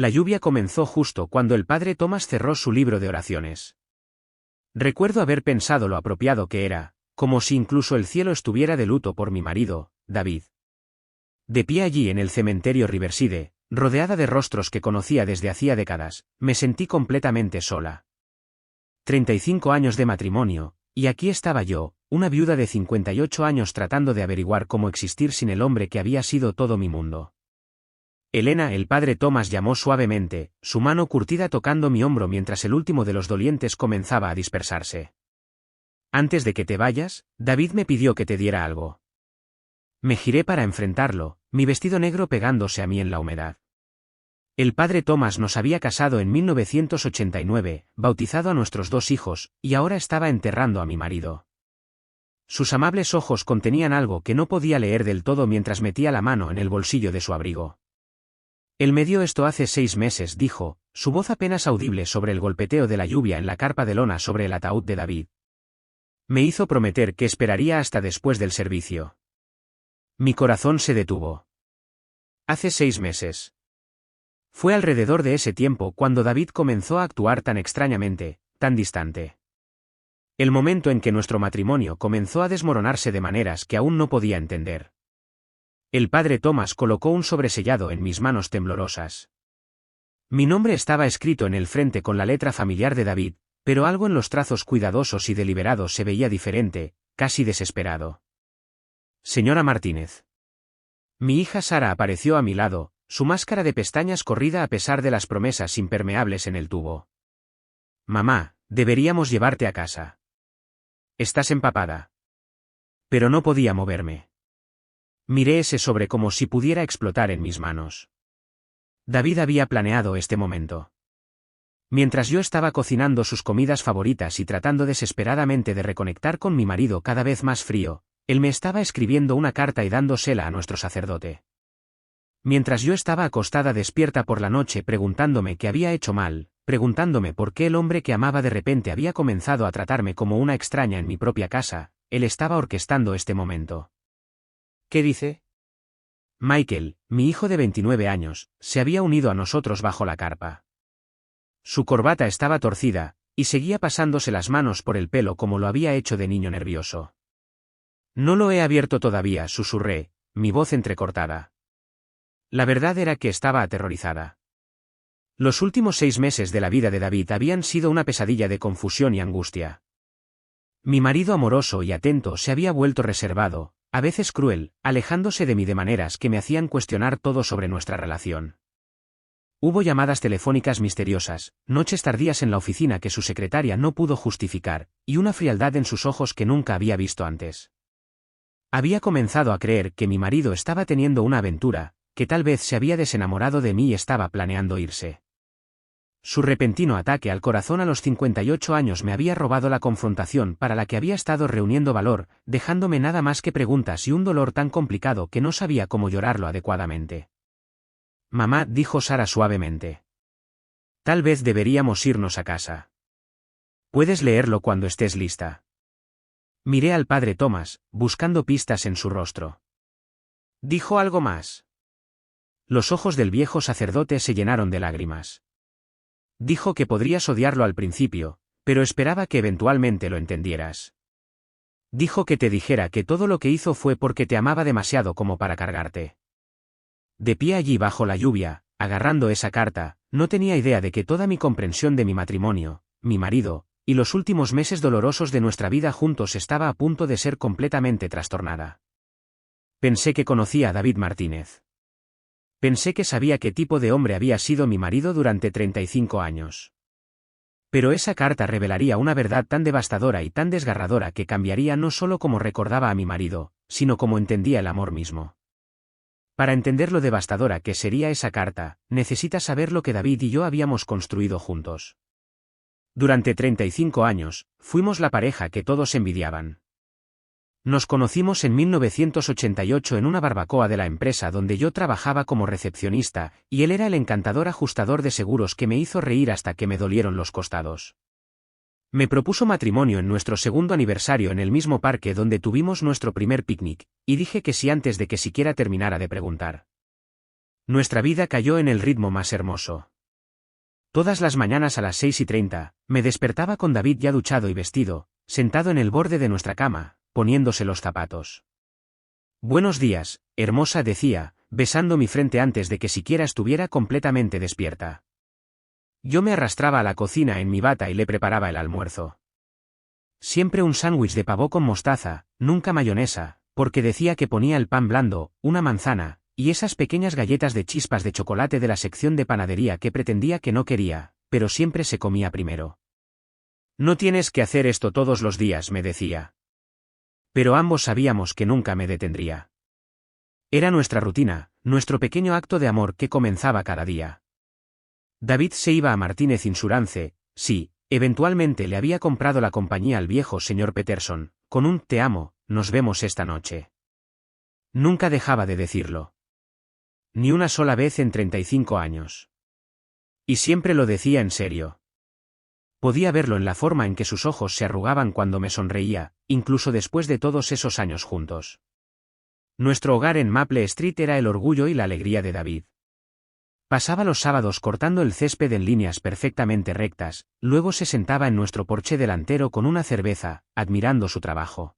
La lluvia comenzó justo cuando el padre Thomas cerró su libro de oraciones. Recuerdo haber pensado lo apropiado que era, como si incluso el cielo estuviera de luto por mi marido, David. De pie allí en el cementerio Riverside, rodeada de rostros que conocía desde hacía décadas, me sentí completamente sola. 35 años de matrimonio, y aquí estaba yo, una viuda de 58 años tratando de averiguar cómo existir sin el hombre que había sido todo mi mundo. Elena, el padre Thomas llamó suavemente, su mano curtida tocando mi hombro mientras el último de los dolientes comenzaba a dispersarse. Antes de que te vayas, David me pidió que te diera algo. Me giré para enfrentarlo, mi vestido negro pegándose a mí en la humedad. El padre Thomas nos había casado en 1989, bautizado a nuestros 2 hijos, y ahora estaba enterrando a mi marido. Sus amables ojos contenían algo que no podía leer del todo mientras metía la mano en el bolsillo de su abrigo. Él me dio esto hace 6 meses, dijo, su voz apenas audible sobre el golpeteo de la lluvia en la carpa de lona sobre el ataúd de David. Me hizo prometer que esperaría hasta después del servicio. Mi corazón se detuvo. Hace 6 meses. Fue alrededor de ese tiempo cuando David comenzó a actuar tan extrañamente, tan distante. El momento en que nuestro matrimonio comenzó a desmoronarse de maneras que aún no podía entender. El padre Thomas colocó un sobresellado en mis manos temblorosas. Mi nombre estaba escrito en el frente con la letra familiar de David, pero algo en los trazos cuidadosos y deliberados se veía diferente, casi desesperado. Señora Martínez. Mi hija Sara apareció a mi lado, su máscara de pestañas corrida a pesar de las promesas impermeables en el tubo. Mamá, deberíamos llevarte a casa. Estás empapada. Pero no podía moverme. Miré ese sobre como si pudiera explotar en mis manos. David había planeado este momento. Mientras yo estaba cocinando sus comidas favoritas y tratando desesperadamente de reconectar con mi marido cada vez más frío, él me estaba escribiendo una carta y dándosela a nuestro sacerdote. Mientras yo estaba acostada despierta por la noche preguntándome qué había hecho mal, preguntándome por qué el hombre que amaba de repente había comenzado a tratarme como una extraña en mi propia casa, él estaba orquestando este momento. ¿Qué dice? Michael, mi hijo de 29 años, se había unido a nosotros bajo la carpa. Su corbata estaba torcida, y seguía pasándose las manos por el pelo como lo había hecho de niño nervioso. No lo he abierto todavía, susurré, mi voz entrecortada. La verdad era que estaba aterrorizada. Los últimos 6 meses de la vida de David habían sido una pesadilla de confusión y angustia. Mi marido amoroso y atento se había vuelto reservado, a veces cruel, alejándose de mí de maneras que me hacían cuestionar todo sobre nuestra relación. Hubo llamadas telefónicas misteriosas, noches tardías en la oficina que su secretaria no pudo justificar, y una frialdad en sus ojos que nunca había visto antes. Había comenzado a creer que mi marido estaba teniendo una aventura, que tal vez se había desenamorado de mí y estaba planeando irse. Su repentino ataque al corazón a los 58 años me había robado la confrontación para la que había estado reuniendo valor, dejándome nada más que preguntas y un dolor tan complicado que no sabía cómo llorarlo adecuadamente. Mamá, dijo Sara suavemente. Tal vez deberíamos irnos a casa. Puedes leerlo cuando estés lista. Miré al padre Thomas, buscando pistas en su rostro. ¿Dijo algo más? Los ojos del viejo sacerdote se llenaron de lágrimas. Dijo que podrías odiarlo al principio, pero esperaba que eventualmente lo entendieras. Dijo que te dijera que todo lo que hizo fue porque te amaba demasiado como para cargarte. De pie allí bajo la lluvia, agarrando esa carta, no tenía idea de que toda mi comprensión de mi matrimonio, mi marido, y los últimos meses dolorosos de nuestra vida juntos estaba a punto de ser completamente trastornada. Pensé que conocía a David Martínez. Pensé que sabía qué tipo de hombre había sido mi marido durante 35 años. Pero esa carta revelaría una verdad tan devastadora y tan desgarradora que cambiaría no solo cómo recordaba a mi marido, sino cómo entendía el amor mismo. Para entender lo devastadora que sería esa carta, necesitas saber lo que David y yo habíamos construido juntos. Durante 35 años, fuimos la pareja que todos envidiaban. Nos conocimos en 1988 en una barbacoa de la empresa donde yo trabajaba como recepcionista, y él era el encantador ajustador de seguros que me hizo reír hasta que me dolieron los costados. Me propuso matrimonio en nuestro segundo aniversario en el mismo parque donde tuvimos nuestro primer picnic, y dije que sí antes de que siquiera terminara de preguntar. Nuestra vida cayó en el ritmo más hermoso. Todas las mañanas a las 6:30, me despertaba con David ya duchado y vestido, sentado en el borde de nuestra cama, poniéndose los zapatos. Buenos días, hermosa, decía, besando mi frente antes de que siquiera estuviera completamente despierta. Yo me arrastraba a la cocina en mi bata y le preparaba el almuerzo. Siempre un sándwich de pavó con mostaza, nunca mayonesa, porque decía que ponía el pan blando, una manzana, y esas pequeñas galletas de chispas de chocolate de la sección de panadería que pretendía que no quería, pero siempre se comía primero. No tienes que hacer esto todos los días, me decía. Pero ambos sabíamos que nunca me detendría. Era nuestra rutina, nuestro pequeño acto de amor que comenzaba cada día. David se iba a Martínez Insurance, sí, eventualmente le había comprado la compañía al viejo señor Peterson, con un «te amo, nos vemos esta noche». Nunca dejaba de decirlo. Ni una sola vez en 35 años. Y siempre lo decía en serio. Podía verlo en la forma en que sus ojos se arrugaban cuando me sonreía, incluso después de todos esos años juntos. Nuestro hogar en Maple Street era el orgullo y la alegría de David. Pasaba los sábados cortando el césped en líneas perfectamente rectas, luego se sentaba en nuestro porche delantero con una cerveza, admirando su trabajo.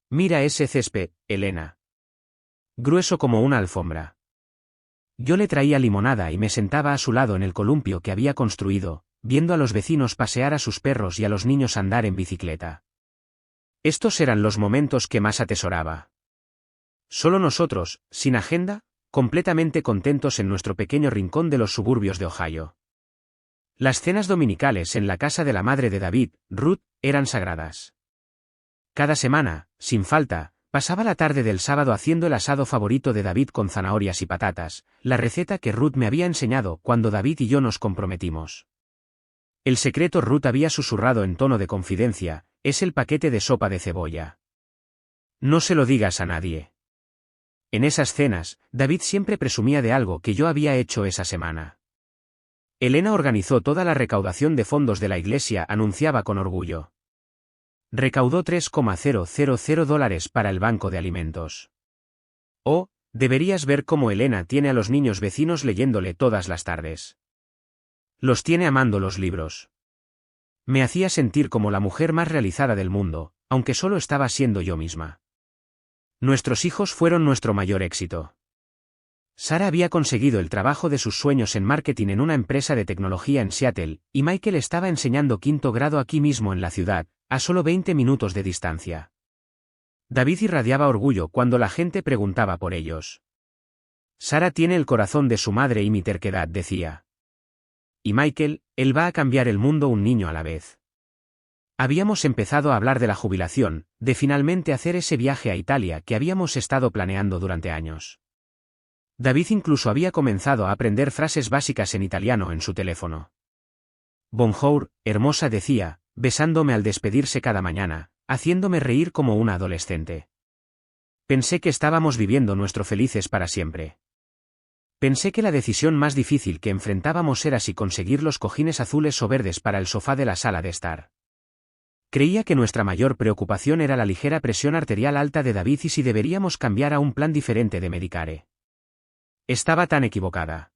«Mira ese césped, Elena. Grueso como una alfombra». Yo le traía limonada y me sentaba a su lado en el columpio que había construido, viendo a los vecinos pasear a sus perros y a los niños andar en bicicleta. Estos eran los momentos que más atesoraba. Solo nosotros, sin agenda, completamente contentos en nuestro pequeño rincón de los suburbios de Ohio. Las cenas dominicales en la casa de la madre de David, Ruth, eran sagradas. Cada semana, sin falta, pasaba la tarde del sábado haciendo el asado favorito de David con zanahorias y patatas, la receta que Ruth me había enseñado cuando David y yo nos comprometimos. El secreto, Ruth había susurrado en tono de confidencia, es el paquete de sopa de cebolla. No se lo digas a nadie. En esas cenas, David siempre presumía de algo que yo había hecho esa semana. Elena organizó toda la recaudación de fondos de la iglesia, anunciaba con orgullo. Recaudó $3,000 para el banco de alimentos. Oh, deberías ver cómo Elena tiene a los niños vecinos leyéndole todas las tardes. Los tiene amando los libros. Me hacía sentir como la mujer más realizada del mundo, aunque solo estaba siendo yo misma. Nuestros hijos fueron nuestro mayor éxito. Sara había conseguido el trabajo de sus sueños en marketing en una empresa de tecnología en Seattle, y Michael estaba enseñando 5º grado aquí mismo en la ciudad, a solo 20 minutos de distancia. David irradiaba orgullo cuando la gente preguntaba por ellos. Sara tiene el corazón de su madre y mi terquedad, decía. Y Michael, él va a cambiar el mundo un niño a la vez. Habíamos empezado a hablar de la jubilación, de finalmente hacer ese viaje a Italia que habíamos estado planeando durante años. David incluso había comenzado a aprender frases básicas en italiano en su teléfono. Bonjour, hermosa, decía, besándome al despedirse cada mañana, haciéndome reír como una adolescente. Pensé que estábamos viviendo nuestro felices para siempre. Pensé que la decisión más difícil que enfrentábamos era si conseguir los cojines azules o verdes para el sofá de la sala de estar. Creía que nuestra mayor preocupación era la ligera presión arterial alta de David y si deberíamos cambiar a un plan diferente de Medicare. Estaba tan equivocada.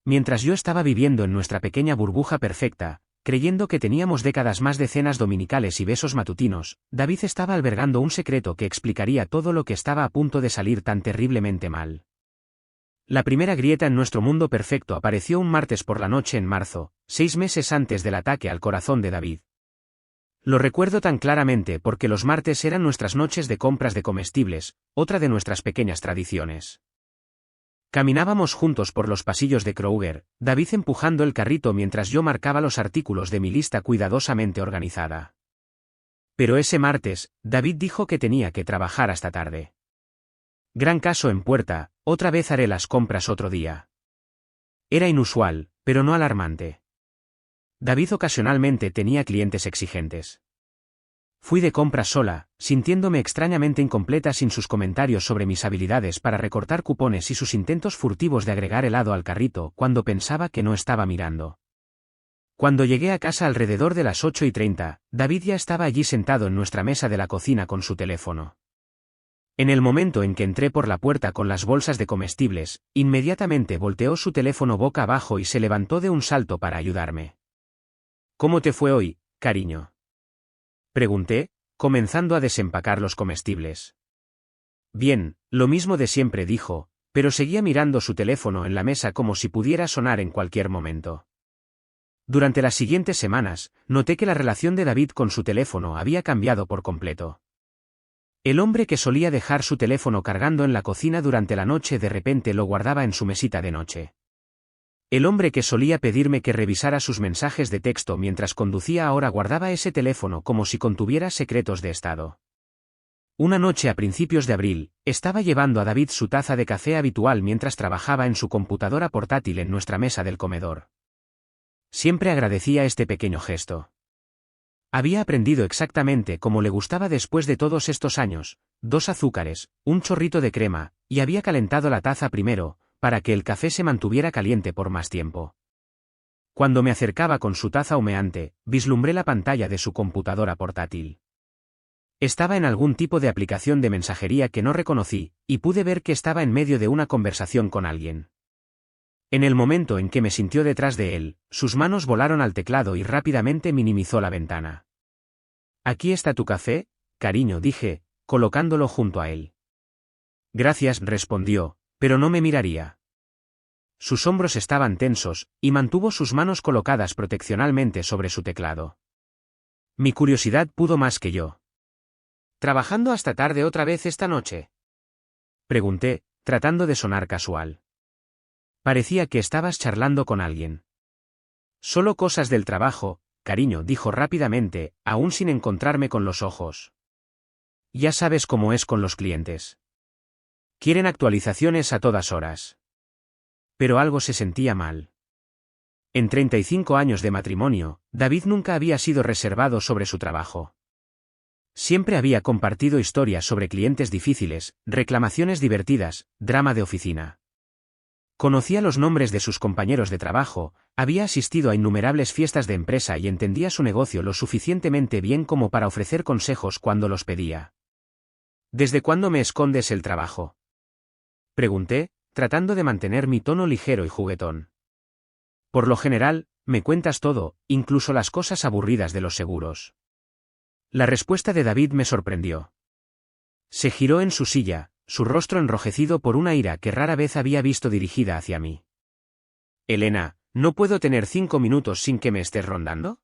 Mientras yo estaba viviendo en nuestra pequeña burbuja perfecta, creyendo que teníamos décadas más de cenas dominicales y besos matutinos, David estaba albergando un secreto que explicaría todo lo que estaba a punto de salir tan terriblemente mal. La primera grieta en nuestro mundo perfecto apareció un martes por la noche en marzo, 6 meses antes del ataque al corazón de David. Lo recuerdo tan claramente porque los martes eran nuestras noches de compras de comestibles, otra de nuestras pequeñas tradiciones. Caminábamos juntos por los pasillos de Kroger, David empujando el carrito mientras yo marcaba los artículos de mi lista cuidadosamente organizada. Pero ese martes, David dijo que tenía que trabajar hasta tarde. Gran caso en puerta, otra vez haré las compras otro día. Era inusual, pero no alarmante. David ocasionalmente tenía clientes exigentes. Fui de compras sola, sintiéndome extrañamente incompleta sin sus comentarios sobre mis habilidades para recortar cupones y sus intentos furtivos de agregar helado al carrito cuando pensaba que no estaba mirando. Cuando llegué a casa alrededor de las 8:30, David ya estaba allí sentado en nuestra mesa de la cocina con su teléfono. En el momento en que entré por la puerta con las bolsas de comestibles, inmediatamente volteó su teléfono boca abajo y se levantó de un salto para ayudarme. ¿Cómo te fue hoy, cariño? Pregunté, comenzando a desempacar los comestibles. Bien, lo mismo de siempre, dijo, pero seguía mirando su teléfono en la mesa como si pudiera sonar en cualquier momento. Durante las siguientes semanas, noté que la relación de David con su teléfono había cambiado por completo. El hombre que solía dejar su teléfono cargando en la cocina durante la noche de repente lo guardaba en su mesita de noche. El hombre que solía pedirme que revisara sus mensajes de texto mientras conducía ahora guardaba ese teléfono como si contuviera secretos de estado. Una noche a principios de abril, estaba llevando a David su taza de café habitual mientras trabajaba en su computadora portátil en nuestra mesa del comedor. Siempre agradecía este pequeño gesto. Había aprendido exactamente cómo le gustaba después de todos estos años, 2 azúcares, un chorrito de crema, y había calentado la taza primero, para que el café se mantuviera caliente por más tiempo. Cuando me acercaba con su taza humeante, vislumbré la pantalla de su computadora portátil. Estaba en algún tipo de aplicación de mensajería que no reconocí, y pude ver que estaba en medio de una conversación con alguien. En el momento en que me sintió detrás de él, sus manos volaron al teclado y rápidamente minimizó la ventana. «Aquí está tu café, cariño», dije, colocándolo junto a él. «Gracias», respondió, pero no me miraría. Sus hombros estaban tensos, y mantuvo sus manos colocadas proteccionalmente sobre su teclado. Mi curiosidad pudo más que yo. «¿Trabajando hasta tarde otra vez esta noche?», pregunté, tratando de sonar casual. Parecía que estabas charlando con alguien. «Solo cosas del trabajo, cariño», dijo rápidamente, aún sin encontrarme con los ojos. «Ya sabes cómo es con los clientes. Quieren actualizaciones a todas horas». Pero algo se sentía mal. En 35 años de matrimonio, David nunca había sido reservado sobre su trabajo. Siempre había compartido historias sobre clientes difíciles, reclamaciones divertidas, drama de oficina. Conocía los nombres de sus compañeros de trabajo, había asistido a innumerables fiestas de empresa y entendía su negocio lo suficientemente bien como para ofrecer consejos cuando los pedía. «¿Desde cuándo me escondes el trabajo?», pregunté, tratando de mantener mi tono ligero y juguetón. «Por lo general, me cuentas todo, incluso las cosas aburridas de los seguros». La respuesta de David me sorprendió. Se giró en su silla, su rostro enrojecido por una ira que rara vez había visto dirigida hacia mí. «Elena, ¿no puedo tener 5 minutos sin que me estés rondando?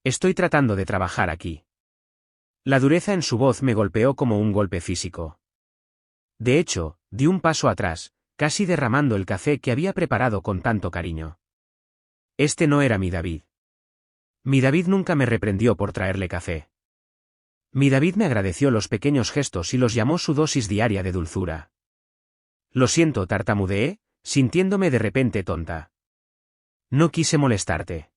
Estoy tratando de trabajar aquí». La dureza en su voz me golpeó como un golpe físico. De hecho, di un paso atrás, casi derramando el café que había preparado con tanto cariño. Este no era mi David. Mi David nunca me reprendió por traerle café. Mi David me agradeció los pequeños gestos y los llamó su dosis diaria de dulzura. «Lo siento», tartamudeé, sintiéndome de repente tonta. «No quise molestarte».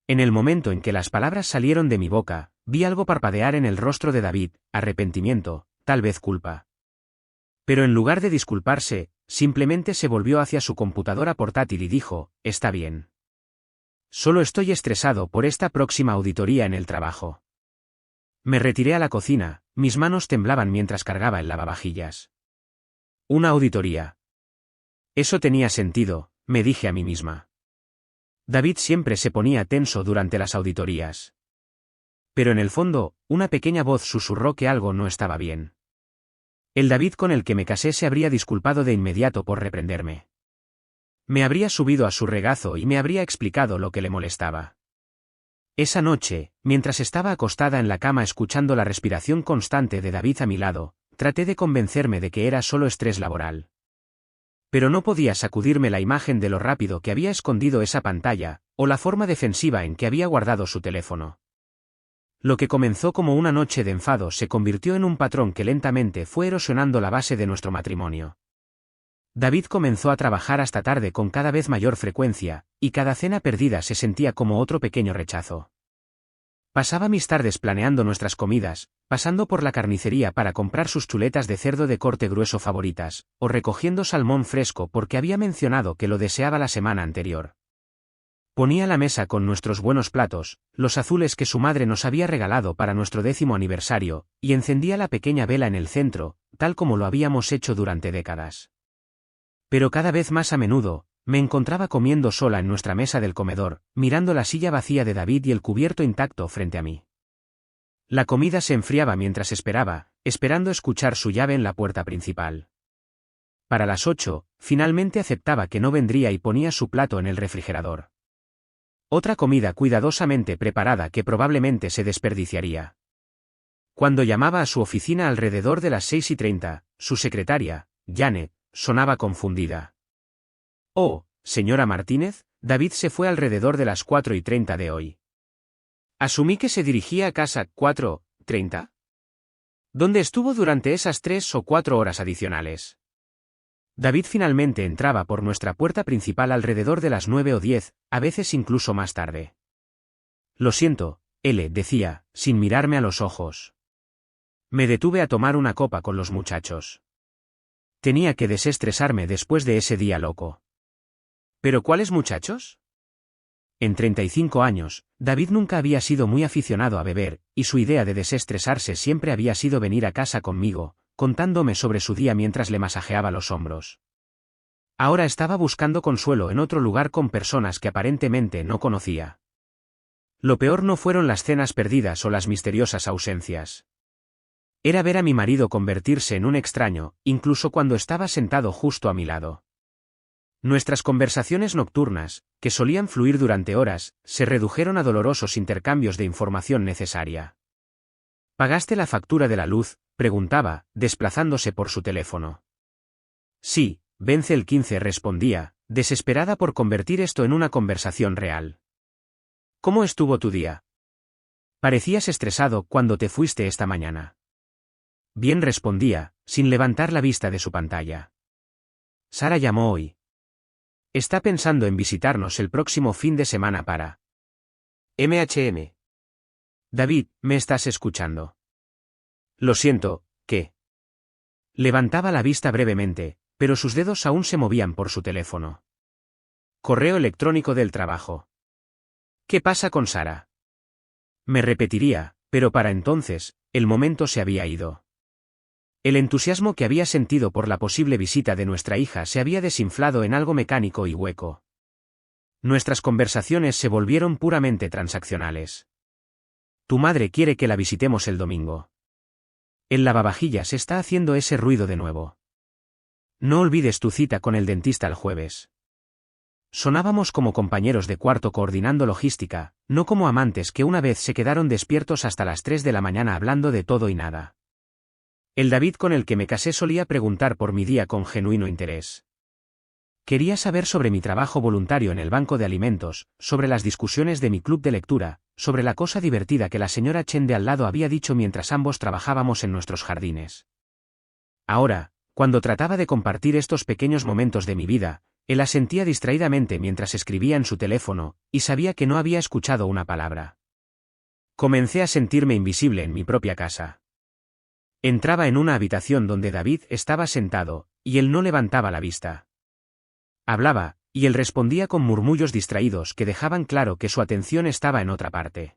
En el momento en que las palabras salieron de mi boca, vi algo parpadear en el rostro de David, arrepentimiento, tal vez culpa. Pero en lugar de disculparse, simplemente se volvió hacia su computadora portátil y dijo: «Está bien. Solo estoy estresado por esta próxima auditoría en el trabajo». Me retiré a la cocina, mis manos temblaban mientras cargaba el lavavajillas. «Una auditoría». Eso tenía sentido, me dije a mí misma. David siempre se ponía tenso durante las auditorías. Pero en el fondo, una pequeña voz susurró que algo no estaba bien. El David con el que me casé se habría disculpado de inmediato por reprenderme. Me habría subido a su regazo y me habría explicado lo que le molestaba. Esa noche, mientras estaba acostada en la cama escuchando la respiración constante de David a mi lado, traté de convencerme de que era solo estrés laboral. Pero no podía sacudirme la imagen de lo rápido que había escondido esa pantalla, o la forma defensiva en que había guardado su teléfono. Lo que comenzó como una noche de enfado se convirtió en un patrón que lentamente fue erosionando la base de nuestro matrimonio. David comenzó a trabajar hasta tarde con cada vez mayor frecuencia, y cada cena perdida se sentía como otro pequeño rechazo. Pasaba mis tardes planeando nuestras comidas, pasando por la carnicería para comprar sus chuletas de cerdo de corte grueso favoritas, o recogiendo salmón fresco porque había mencionado que lo deseaba la semana anterior. Ponía la mesa con nuestros buenos platos, los azules que su madre nos había regalado para nuestro 10º aniversario, y encendía la pequeña vela en el centro, tal como lo habíamos hecho durante décadas. Pero cada vez más a menudo, me encontraba comiendo sola en nuestra mesa del comedor, mirando la silla vacía de David y el cubierto intacto frente a mí. La comida se enfriaba mientras esperaba, esperando escuchar su llave en la puerta principal. Para las 8, finalmente aceptaba que no vendría y ponía su plato en el refrigerador. Otra comida cuidadosamente preparada que probablemente se desperdiciaría. Cuando llamaba a su oficina alrededor de las 6:30, su secretaria, Janet, sonaba confundida. «Oh, señora Martínez, David se fue alrededor de las 4:30 de hoy». Asumí que se dirigía a casa 4:30. ¿Dónde estuvo durante esas 3 o 4 horas adicionales? David finalmente entraba por nuestra puerta principal alrededor de las 9 o 10, a veces incluso más tarde. Lo siento, él decía, sin mirarme a los ojos. Me detuve a tomar una copa con los muchachos. Tenía que desestresarme después de ese día loco. ¿Pero cuáles muchachos? En 35 años, David nunca había sido muy aficionado a beber, y su idea de desestresarse siempre había sido venir a casa conmigo, contándome sobre su día mientras le masajeaba los hombros. Ahora estaba buscando consuelo en otro lugar con personas que aparentemente no conocía. Lo peor no fueron las cenas perdidas o las misteriosas ausencias. Era ver a mi marido convertirse en un extraño, incluso cuando estaba sentado justo a mi lado. Nuestras conversaciones nocturnas, que solían fluir durante horas, se redujeron a dolorosos intercambios de información necesaria. ¿Pagaste la factura de la luz?, preguntaba, desplazándose por su teléfono. Sí, vence el 15, respondía, desesperada por convertir esto en una conversación real. ¿Cómo estuvo tu día? Parecías estresado cuando te fuiste esta mañana. Bien, respondía, sin levantar la vista de su pantalla. Sara llamó hoy. Está pensando en visitarnos el próximo fin de semana para MHM. David, ¿me estás escuchando? Lo siento, ¿qué? Levantaba la vista brevemente, pero sus dedos aún se movían por su teléfono. Correo electrónico del trabajo. ¿Qué pasa con Sara? Me repetiría, pero para entonces, el momento se había ido. El entusiasmo que había sentido por la posible visita de nuestra hija se había desinflado en algo mecánico y hueco. Nuestras conversaciones se volvieron puramente transaccionales. Tu madre quiere que la visitemos el domingo. El lavavajillas está haciendo ese ruido de nuevo. No olvides tu cita con el dentista el jueves. Sonábamos como compañeros de cuarto coordinando logística, no como amantes que una vez se quedaron despiertos hasta las 3 de la mañana hablando de todo y nada. El David con el que me casé solía preguntar por mi día con genuino interés. Quería saber sobre mi trabajo voluntario en el banco de alimentos, sobre las discusiones de mi club de lectura, sobre la cosa divertida que la señora Chen de al lado había dicho mientras ambos trabajábamos en nuestros jardines. Ahora, cuando trataba de compartir estos pequeños momentos de mi vida, él asentía distraídamente mientras escribía en su teléfono, y sabía que no había escuchado una palabra. Comencé a sentirme invisible en mi propia casa. Entraba en una habitación donde David estaba sentado, y él no levantaba la vista. Hablaba, y él respondía con murmullos distraídos que dejaban claro que su atención estaba en otra parte.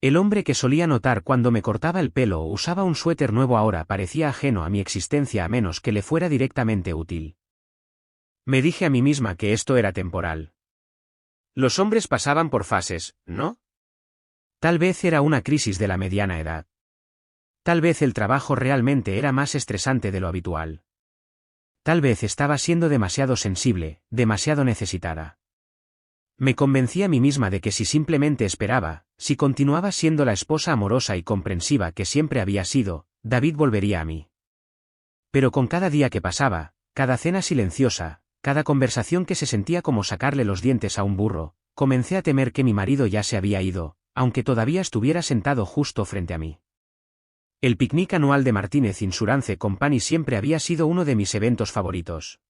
El hombre que solía notar cuando me cortaba el pelo o usaba un suéter nuevo ahora parecía ajeno a mi existencia a menos que le fuera directamente útil. Me dije a mí misma que esto era temporal. Los hombres pasaban por fases, ¿no? Tal vez era una crisis de la mediana edad. Tal vez el trabajo realmente era más estresante de lo habitual. Tal vez estaba siendo demasiado sensible, demasiado necesitada. Me convencí a mí misma de que si simplemente esperaba, si continuaba siendo la esposa amorosa y comprensiva que siempre había sido, David volvería a mí. Pero con cada día que pasaba, cada cena silenciosa, cada conversación que se sentía como sacarle los dientes a un burro, comencé a temer que mi marido ya se había ido, aunque todavía estuviera sentado justo frente a mí. El picnic anual de Martínez Insurance Company siempre había sido uno de mis eventos favoritos.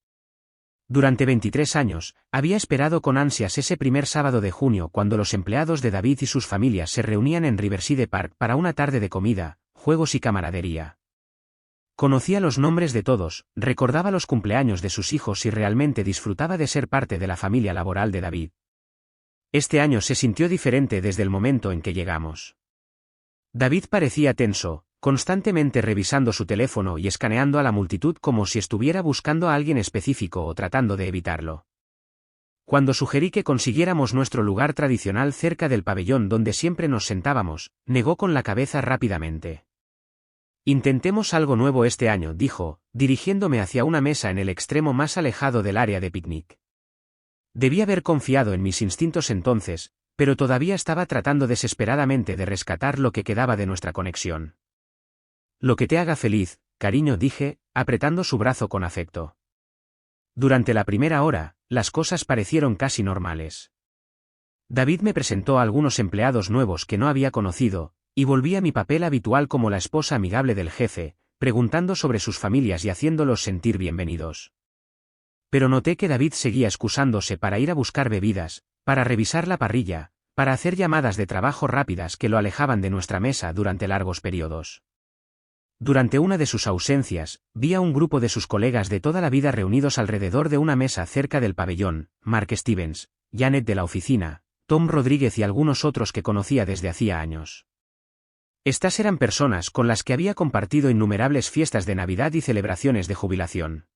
Durante 23 años, había esperado con ansias ese primer sábado de junio cuando los empleados de David y sus familias se reunían en Riverside Park para una tarde de comida, juegos y camaradería. Conocía los nombres de todos, recordaba los cumpleaños de sus hijos y realmente disfrutaba de ser parte de la familia laboral de David. Este año se sintió diferente desde el momento en que llegamos. David parecía tenso, constantemente revisando su teléfono y escaneando a la multitud como si estuviera buscando a alguien específico o tratando de evitarlo. Cuando sugerí que consiguiéramos nuestro lugar tradicional cerca del pabellón donde siempre nos sentábamos, negó con la cabeza rápidamente. Intentemos algo nuevo este año, dijo, dirigiéndome hacia una mesa en el extremo más alejado del área de picnic. Debí haber confiado en mis instintos entonces, pero todavía estaba tratando desesperadamente de rescatar lo que quedaba de nuestra conexión. Lo que te haga feliz, cariño, dije, apretando su brazo con afecto. Durante la primera hora, las cosas parecieron casi normales. David me presentó a algunos empleados nuevos que no había conocido, y volví a mi papel habitual como la esposa amigable del jefe, preguntando sobre sus familias y haciéndolos sentir bienvenidos. Pero noté que David seguía excusándose para ir a buscar bebidas, para revisar la parrilla, para hacer llamadas de trabajo rápidas que lo alejaban de nuestra mesa durante largos periodos. Durante una de sus ausencias, vi a un grupo de sus colegas de toda la vida reunidos alrededor de una mesa cerca del pabellón: Mark Stevens, Janet de la oficina, Tom Rodríguez y algunos otros que conocía desde hacía años. Estas eran personas con las que había compartido innumerables fiestas de Navidad y celebraciones de jubilación.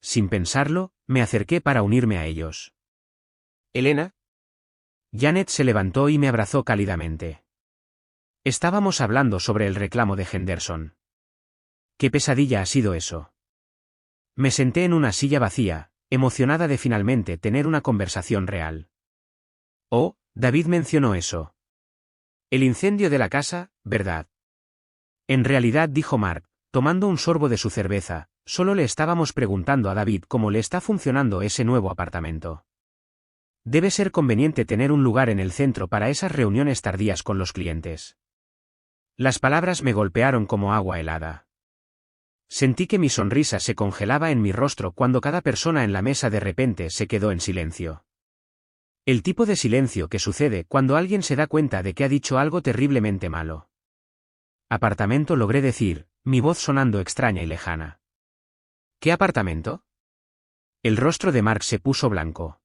Sin pensarlo, me acerqué para unirme a ellos. ¿Elena? Janet se levantó y me abrazó cálidamente. Estábamos hablando sobre el reclamo de Henderson. ¿Qué pesadilla ha sido eso? Me senté en una silla vacía, emocionada de finalmente tener una conversación real. Oh, David mencionó eso. El incendio de la casa, ¿verdad? En realidad, dijo Mark, tomando un sorbo de su cerveza, solo le estábamos preguntando a David cómo le está funcionando ese nuevo apartamento. Debe ser conveniente tener un lugar en el centro para esas reuniones tardías con los clientes. Las palabras me golpearon como agua helada. Sentí que mi sonrisa se congelaba en mi rostro cuando cada persona en la mesa de repente se quedó en silencio. El tipo de silencio que sucede cuando alguien se da cuenta de que ha dicho algo terriblemente malo. Apartamento, logré decir, mi voz sonando extraña y lejana. ¿Qué apartamento? El rostro de Mark se puso blanco.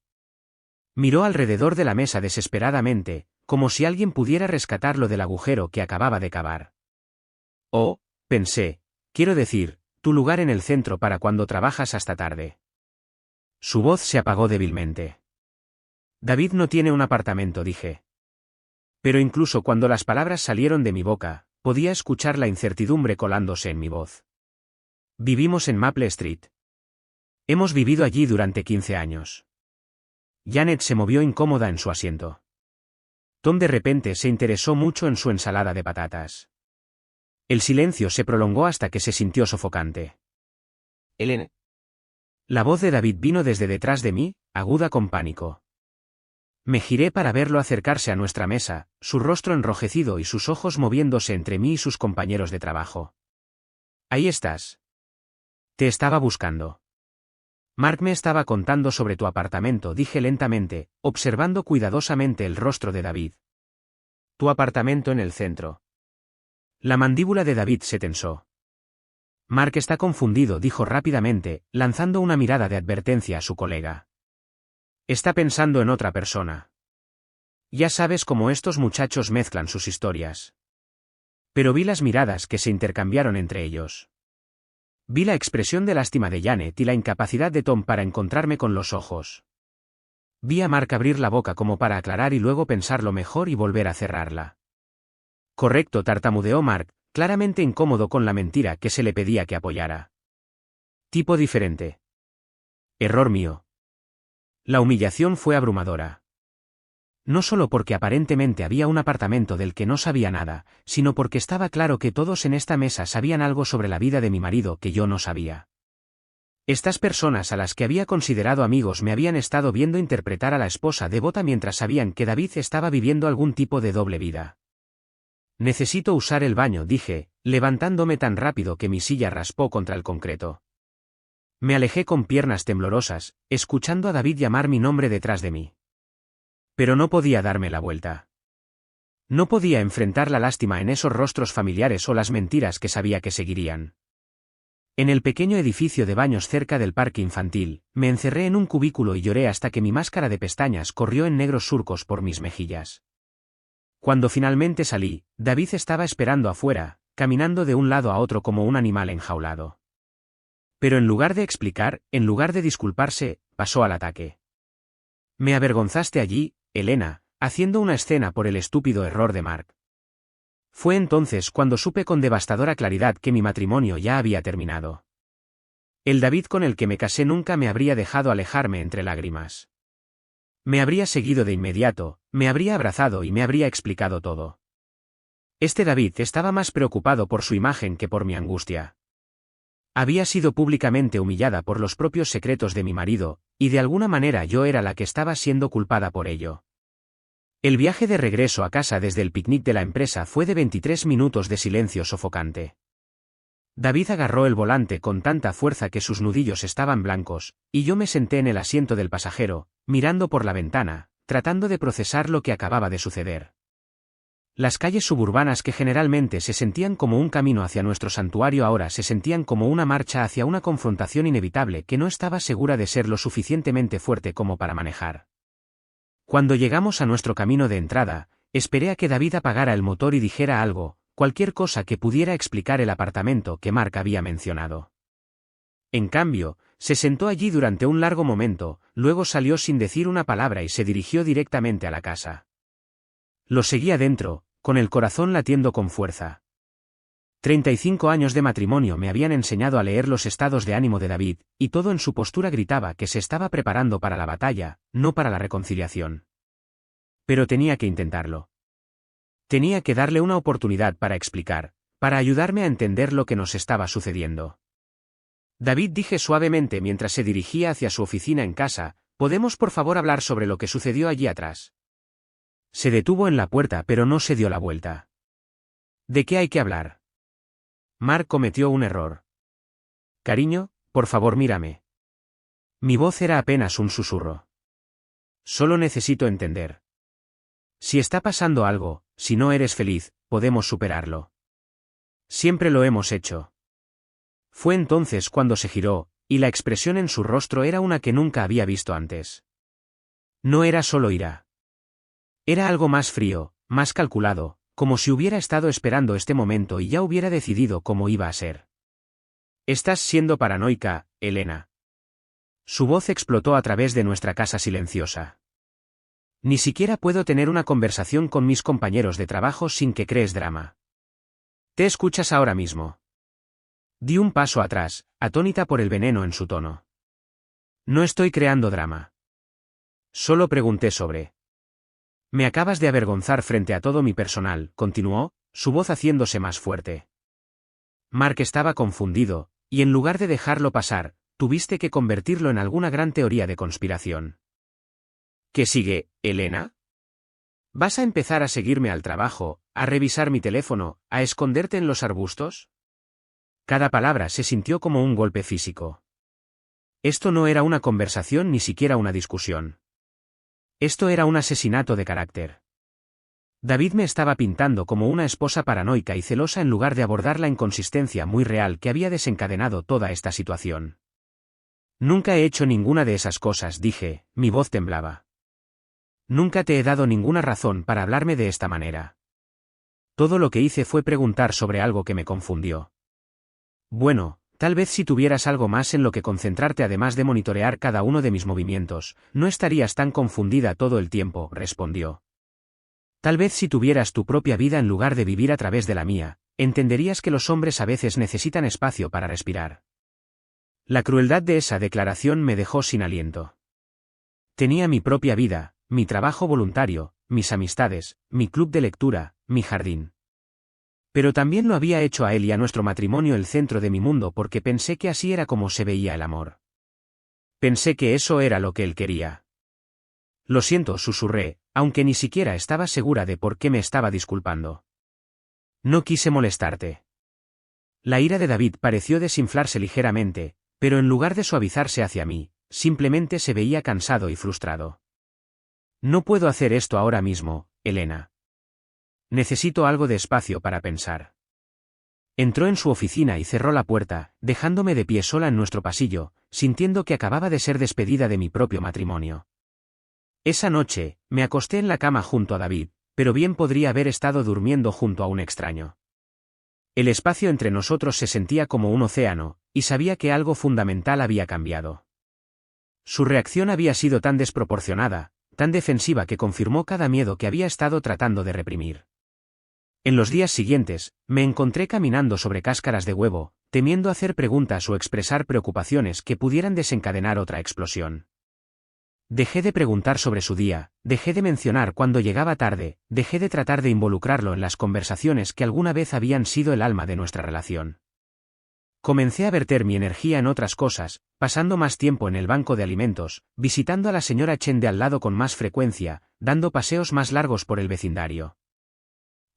Miró alrededor de la mesa desesperadamente, como si alguien pudiera rescatarlo del agujero que acababa de cavar. Oh, pensé, quiero decir, tu lugar en el centro para cuando trabajas hasta tarde. Su voz se apagó débilmente. David no tiene un apartamento, dije. Pero incluso cuando las palabras salieron de mi boca, podía escuchar la incertidumbre colándose en mi voz. Vivimos en Maple Street. Hemos vivido allí durante 15 años. Janet se movió incómoda en su asiento. Tom de repente se interesó mucho en su ensalada de patatas. El silencio se prolongó hasta que se sintió sofocante. Elena. La voz de David vino desde detrás de mí, aguda con pánico. Me giré para verlo acercarse a nuestra mesa, su rostro enrojecido y sus ojos moviéndose entre mí y sus compañeros de trabajo. Ahí estás. Te estaba buscando. Mark me estaba contando sobre tu apartamento, dije lentamente, observando cuidadosamente el rostro de David. Tu apartamento en el centro. La mandíbula de David se tensó. Mark está confundido, dijo rápidamente, lanzando una mirada de advertencia a su colega. Está pensando en otra persona. Ya sabes cómo estos muchachos mezclan sus historias. Pero vi las miradas que se intercambiaron entre ellos. Vi la expresión de lástima de Janet y la incapacidad de Tom para encontrarme con los ojos. Vi a Mark abrir la boca como para aclarar y luego pensarlo mejor y volver a cerrarla. Correcto, tartamudeó Mark, claramente incómodo con la mentira que se le pedía que apoyara. Tipo diferente. Error mío. La humillación fue abrumadora. No solo porque aparentemente había un apartamento del que no sabía nada, sino porque estaba claro que todos en esta mesa sabían algo sobre la vida de mi marido que yo no sabía. Estas personas a las que había considerado amigos me habían estado viendo interpretar a la esposa devota mientras sabían que David estaba viviendo algún tipo de doble vida. Necesito usar el baño, dije, levantándome tan rápido que mi silla raspó contra el concreto. Me alejé con piernas temblorosas, escuchando a David llamar mi nombre detrás de mí. Pero no podía darme la vuelta. No podía enfrentar la lástima en esos rostros familiares o las mentiras que sabía que seguirían. En el pequeño edificio de baños cerca del parque infantil, me encerré en un cubículo y lloré hasta que mi máscara de pestañas corrió en negros surcos por mis mejillas. Cuando finalmente salí, David estaba esperando afuera, caminando de un lado a otro como un animal enjaulado. Pero en lugar de explicar, en lugar de disculparse, pasó al ataque. Me avergonzaste allí, Elena, haciendo una escena por el estúpido error de Mark. Fue entonces cuando supe con devastadora claridad que mi matrimonio ya había terminado. El David con el que me casé nunca me habría dejado alejarme entre lágrimas. Me habría seguido de inmediato, me habría abrazado y me habría explicado todo. Este David estaba más preocupado por su imagen que por mi angustia. Había sido públicamente humillada por los propios secretos de mi marido, y de alguna manera yo era la que estaba siendo culpada por ello. El viaje de regreso a casa desde el picnic de la empresa fue de 23 minutos de silencio sofocante. David agarró el volante con tanta fuerza que sus nudillos estaban blancos, y yo me senté en el asiento del pasajero, mirando por la ventana, tratando de procesar lo que acababa de suceder. Las calles suburbanas que generalmente se sentían como un camino hacia nuestro santuario ahora se sentían como una marcha hacia una confrontación inevitable que no estaba segura de ser lo suficientemente fuerte como para manejar. Cuando llegamos a nuestro camino de entrada, esperé a que David apagara el motor y dijera algo, cualquier cosa que pudiera explicar el apartamento que Mark había mencionado. En cambio, se sentó allí durante un largo momento, luego salió sin decir una palabra y se dirigió directamente a la casa. Lo seguía dentro, con el corazón latiendo con fuerza. 35 años de matrimonio me habían enseñado a leer los estados de ánimo de David, y todo en su postura gritaba que se estaba preparando para la batalla, no para la reconciliación. Pero tenía que intentarlo. Tenía que darle una oportunidad para explicar, para ayudarme a entender lo que nos estaba sucediendo. David, dije suavemente mientras se dirigía hacia su oficina en casa, ¿podemos por favor hablar sobre lo que sucedió allí atrás? Se detuvo en la puerta pero no se dio la vuelta. ¿De qué hay que hablar? Mark cometió un error. Cariño, por favor mírame. Mi voz era apenas un susurro. Solo necesito entender. Si está pasando algo, si no eres feliz, podemos superarlo. Siempre lo hemos hecho. Fue entonces cuando se giró, y la expresión en su rostro era una que nunca había visto antes. No era solo ira. Era algo más frío, más calculado, como si hubiera estado esperando este momento y ya hubiera decidido cómo iba a ser. Estás siendo paranoica, Elena. Su voz explotó a través de nuestra casa silenciosa. Ni siquiera puedo tener una conversación con mis compañeros de trabajo sin que crees drama. ¿Te escuchas ahora mismo? Di un paso atrás, atónita por el veneno en su tono. No estoy creando drama. Solo pregunté sobre. Me acabas de avergonzar frente a todo mi personal, continuó, su voz haciéndose más fuerte. Mark estaba confundido, y en lugar de dejarlo pasar, tuviste que convertirlo en alguna gran teoría de conspiración. ¿Qué sigue, Elena? ¿Vas a empezar a seguirme al trabajo, a revisar mi teléfono, a esconderte en los arbustos? Cada palabra se sintió como un golpe físico. Esto no era una conversación ni siquiera una discusión. Esto era un asesinato de carácter. David me estaba pintando como una esposa paranoica y celosa en lugar de abordar la inconsistencia muy real que había desencadenado toda esta situación. Nunca he hecho ninguna de esas cosas, dije, mi voz temblaba. Nunca te he dado ninguna razón para hablarme de esta manera. Todo lo que hice fue preguntar sobre algo que me confundió. Bueno, tal vez si tuvieras algo más en lo que concentrarte además de monitorear cada uno de mis movimientos, no estarías tan confundida todo el tiempo, respondió. Tal vez si tuvieras tu propia vida en lugar de vivir a través de la mía, entenderías que los hombres a veces necesitan espacio para respirar. La crueldad de esa declaración me dejó sin aliento. Tenía mi propia vida, mi trabajo voluntario, mis amistades, mi club de lectura, mi jardín. Pero también lo había hecho a él y a nuestro matrimonio el centro de mi mundo porque pensé que así era como se veía el amor. Pensé que eso era lo que él quería. Lo siento, susurré, aunque ni siquiera estaba segura de por qué me estaba disculpando. No quise molestarte. La ira de David pareció desinflarse ligeramente, pero en lugar de suavizarse hacia mí, simplemente se veía cansado y frustrado. No puedo hacer esto ahora mismo, Elena. Necesito algo de espacio para pensar. Entró en su oficina y cerró la puerta, dejándome de pie sola en nuestro pasillo, sintiendo que acababa de ser despedida de mi propio matrimonio. Esa noche, me acosté en la cama junto a David, pero bien podría haber estado durmiendo junto a un extraño. El espacio entre nosotros se sentía como un océano, y sabía que algo fundamental había cambiado. Su reacción había sido tan desproporcionada, tan defensiva que confirmó cada miedo que había estado tratando de reprimir. En los días siguientes, me encontré caminando sobre cáscaras de huevo, temiendo hacer preguntas o expresar preocupaciones que pudieran desencadenar otra explosión. Dejé de preguntar sobre su día, dejé de mencionar cuando llegaba tarde, dejé de tratar de involucrarlo en las conversaciones que alguna vez habían sido el alma de nuestra relación. Comencé a verter mi energía en otras cosas, pasando más tiempo en el banco de alimentos, visitando a la señora Chen de al lado con más frecuencia, dando paseos más largos por el vecindario.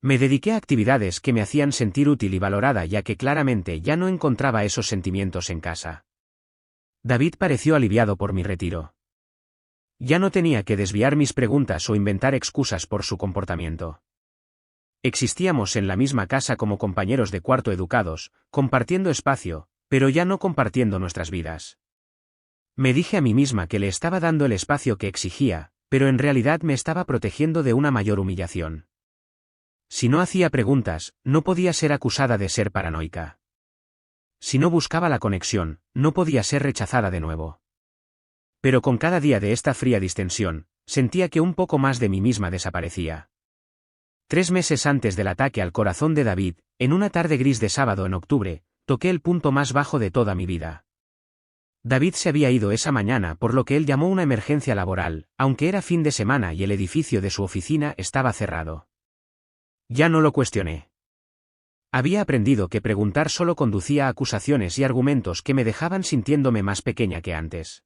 Me dediqué a actividades que me hacían sentir útil y valorada, ya que claramente ya no encontraba esos sentimientos en casa. David pareció aliviado por mi retiro. Ya no tenía que desviar mis preguntas o inventar excusas por su comportamiento. Existíamos en la misma casa como compañeros de cuarto educados, compartiendo espacio, pero ya no compartiendo nuestras vidas. Me dije a mí misma que le estaba dando el espacio que exigía, pero en realidad me estaba protegiendo de una mayor humillación. Si no hacía preguntas, no podía ser acusada de ser paranoica. Si no buscaba la conexión, no podía ser rechazada de nuevo. Pero con cada día de esta fría distensión, sentía que un poco más de mí misma desaparecía. 3 meses antes del ataque al corazón de David, en una tarde gris de sábado en octubre, toqué el punto más bajo de toda mi vida. David se había ido esa mañana por lo que él llamó una emergencia laboral, aunque era fin de semana y el edificio de su oficina estaba cerrado. Ya no lo cuestioné. Había aprendido que preguntar solo conducía a acusaciones y argumentos que me dejaban sintiéndome más pequeña que antes.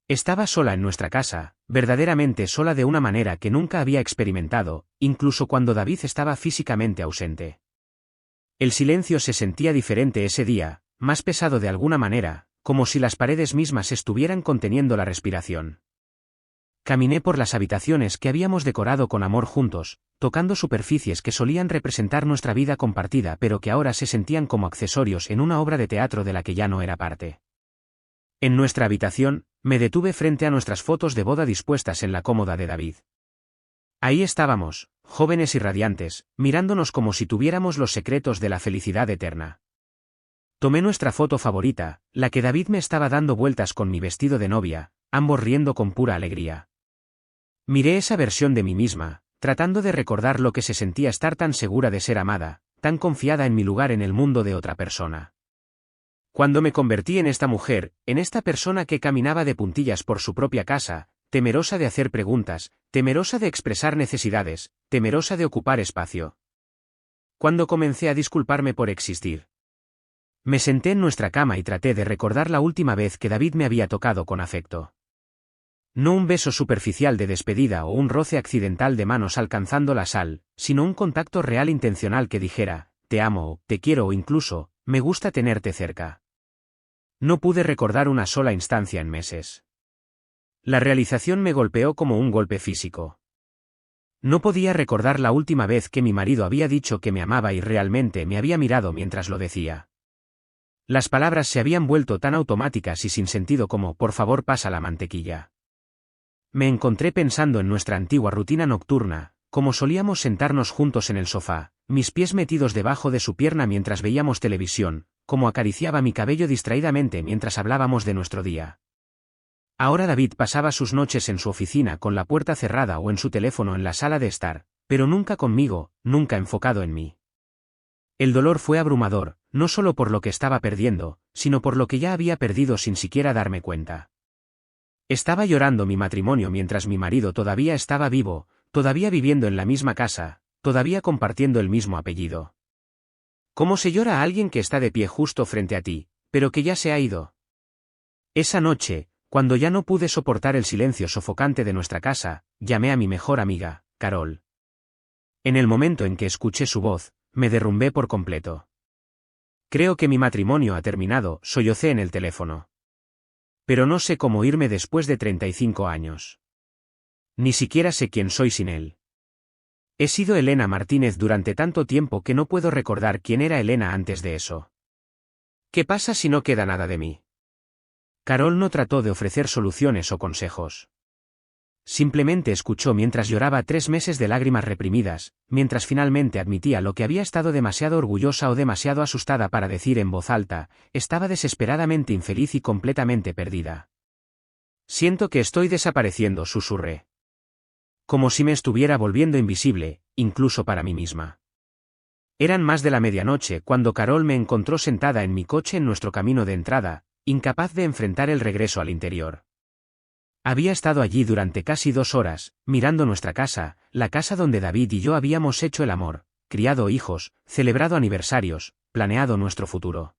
Estaba sola en nuestra casa, verdaderamente sola de una manera que nunca había experimentado, incluso cuando David estaba físicamente ausente. El silencio se sentía diferente ese día, más pesado de alguna manera, como si las paredes mismas estuvieran conteniendo la respiración. Caminé por las habitaciones que habíamos decorado con amor juntos, tocando superficies que solían representar nuestra vida compartida pero que ahora se sentían como accesorios en una obra de teatro de la que ya no era parte. En nuestra habitación, me detuve frente a nuestras fotos de boda dispuestas en la cómoda de David. Ahí estábamos, jóvenes y radiantes, mirándonos como si tuviéramos los secretos de la felicidad eterna. Tomé nuestra foto favorita, la que David me estaba dando vueltas con mi vestido de novia, ambos riendo con pura alegría. Miré esa versión de mí misma, tratando de recordar lo que se sentía estar tan segura de ser amada, tan confiada en mi lugar en el mundo de otra persona. Cuando me convertí en esta mujer, en esta persona que caminaba de puntillas por su propia casa, temerosa de hacer preguntas, temerosa de expresar necesidades, temerosa de ocupar espacio. Cuando comencé a disculparme por existir. Me senté en nuestra cama y traté de recordar la última vez que David me había tocado con afecto. No un beso superficial de despedida o un roce accidental de manos alcanzando la sal, sino un contacto real intencional que dijera, te amo, te quiero o incluso, me gusta tenerte cerca. No pude recordar una sola instancia en meses. La realización me golpeó como un golpe físico. No podía recordar la última vez que mi marido había dicho que me amaba y realmente me había mirado mientras lo decía. Las palabras se habían vuelto tan automáticas y sin sentido como por favor pasa la mantequilla. Me encontré pensando en nuestra antigua rutina nocturna, como solíamos sentarnos juntos en el sofá, mis pies metidos debajo de su pierna mientras veíamos televisión, como acariciaba mi cabello distraídamente mientras hablábamos de nuestro día. Ahora David pasaba sus noches en su oficina con la puerta cerrada o en su teléfono en la sala de estar, pero nunca conmigo, nunca enfocado en mí. El dolor fue abrumador, no solo por lo que estaba perdiendo, sino por lo que ya había perdido sin siquiera darme cuenta. Estaba llorando mi matrimonio mientras mi marido todavía estaba vivo, todavía viviendo en la misma casa, todavía compartiendo el mismo apellido. ¿Cómo se llora a alguien que está de pie justo frente a ti, pero que ya se ha ido? Esa noche, cuando ya no pude soportar el silencio sofocante de nuestra casa, llamé a mi mejor amiga, Carol. En el momento en que escuché su voz, me derrumbé por completo. Creo que mi matrimonio ha terminado, sollocé en el teléfono. Pero no sé cómo irme después de 35 años. Ni siquiera sé quién soy sin él. He sido Elena Martínez durante tanto tiempo que no puedo recordar quién era Elena antes de eso. ¿Qué pasa si no queda nada de mí? Carol no trató de ofrecer soluciones o consejos. Simplemente escuchó mientras lloraba 3 meses de lágrimas reprimidas, mientras finalmente admitía lo que había estado demasiado orgullosa o demasiado asustada para decir en voz alta: estaba desesperadamente infeliz y completamente perdida. Siento que estoy desapareciendo, susurré. Como si me estuviera volviendo invisible, incluso para mí misma. Eran más de la medianoche cuando Carol me encontró sentada en mi coche en nuestro camino de entrada, incapaz de enfrentar el regreso al interior. Había estado allí durante casi 2 horas, mirando nuestra casa, la casa donde David y yo habíamos hecho el amor, criado hijos, celebrado aniversarios, planeado nuestro futuro.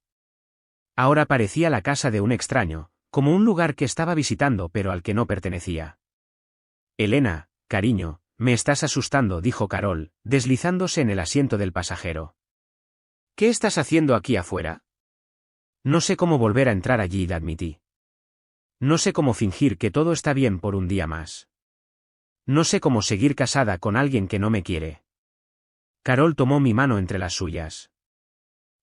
Ahora parecía la casa de un extraño, como un lugar que estaba visitando pero al que no pertenecía. Elena, cariño, me estás asustando, dijo Carol, deslizándose en el asiento del pasajero. ¿Qué estás haciendo aquí afuera? No sé cómo volver a entrar allí, admití. No sé cómo fingir que todo está bien por un día más. No sé cómo seguir casada con alguien que no me quiere. Carol tomó mi mano entre las suyas.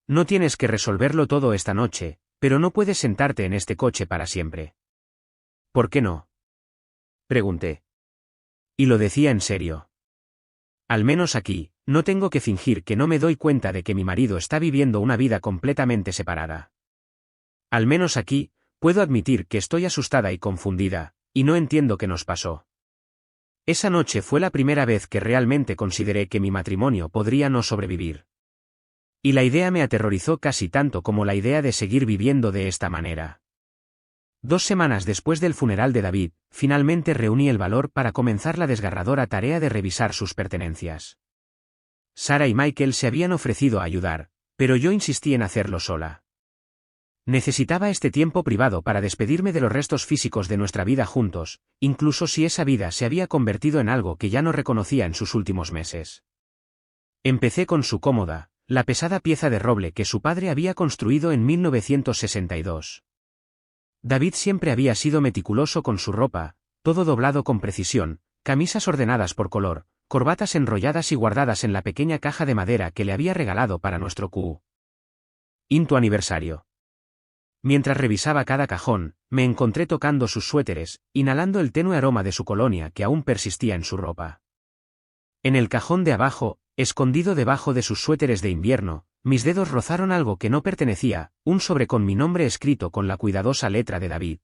No tienes que resolverlo todo esta noche, pero no puedes sentarte en este coche para siempre. ¿Por qué no? Pregunté. Y lo decía en serio. Al menos aquí, no tengo que fingir que no me doy cuenta de que mi marido está viviendo una vida completamente separada. Al menos aquí, puedo admitir que estoy asustada y confundida, y no entiendo qué nos pasó. Esa noche fue la primera vez que realmente consideré que mi matrimonio podría no sobrevivir. Y la idea me aterrorizó casi tanto como la idea de seguir viviendo de esta manera. 2 semanas después del funeral de David, finalmente reuní el valor para comenzar la desgarradora tarea de revisar sus pertenencias. Sara y Michael se habían ofrecido a ayudar, pero yo insistí en hacerlo sola. Necesitaba este tiempo privado para despedirme de los restos físicos de nuestra vida juntos, incluso si esa vida se había convertido en algo que ya no reconocía en sus últimos meses. Empecé con su cómoda, la pesada pieza de roble que su padre había construido en 1962. David siempre había sido meticuloso con su ropa, todo doblado con precisión, camisas ordenadas por color, corbatas enrolladas y guardadas en la pequeña caja de madera que le había regalado para nuestro quinto aniversario. Mientras revisaba cada cajón, me encontré tocando sus suéteres, inhalando el tenue aroma de su colonia que aún persistía en su ropa. En el cajón de abajo, escondido debajo de sus suéteres de invierno, mis dedos rozaron algo que no pertenecía, un sobre con mi nombre escrito con la cuidadosa letra de David.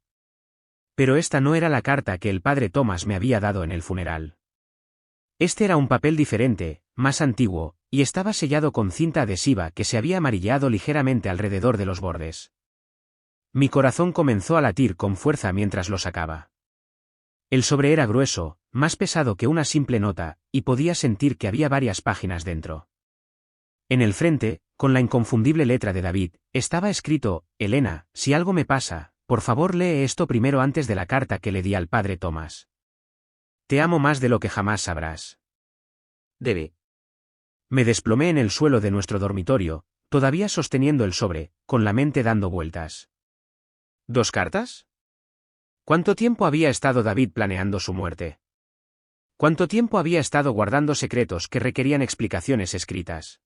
Pero esta no era la carta que el padre Thomas me había dado en el funeral. Este era un papel diferente, más antiguo, y estaba sellado con cinta adhesiva que se había amarilleado ligeramente alrededor de los bordes. Mi corazón comenzó a latir con fuerza mientras lo sacaba. El sobre era grueso, más pesado que una simple nota, y podía sentir que había varias páginas dentro. En el frente, con la inconfundible letra de David, estaba escrito: Elena, si algo me pasa, por favor lee esto primero antes de la carta que le di al padre Thomas. Te amo más de lo que jamás sabrás. Debe. Me desplomé en el suelo de nuestro dormitorio, todavía sosteniendo el sobre, con la mente dando vueltas. ¿2 cartas? ¿Cuánto tiempo había estado David planeando su muerte? ¿Cuánto tiempo había estado guardando secretos que requerían explicaciones escritas?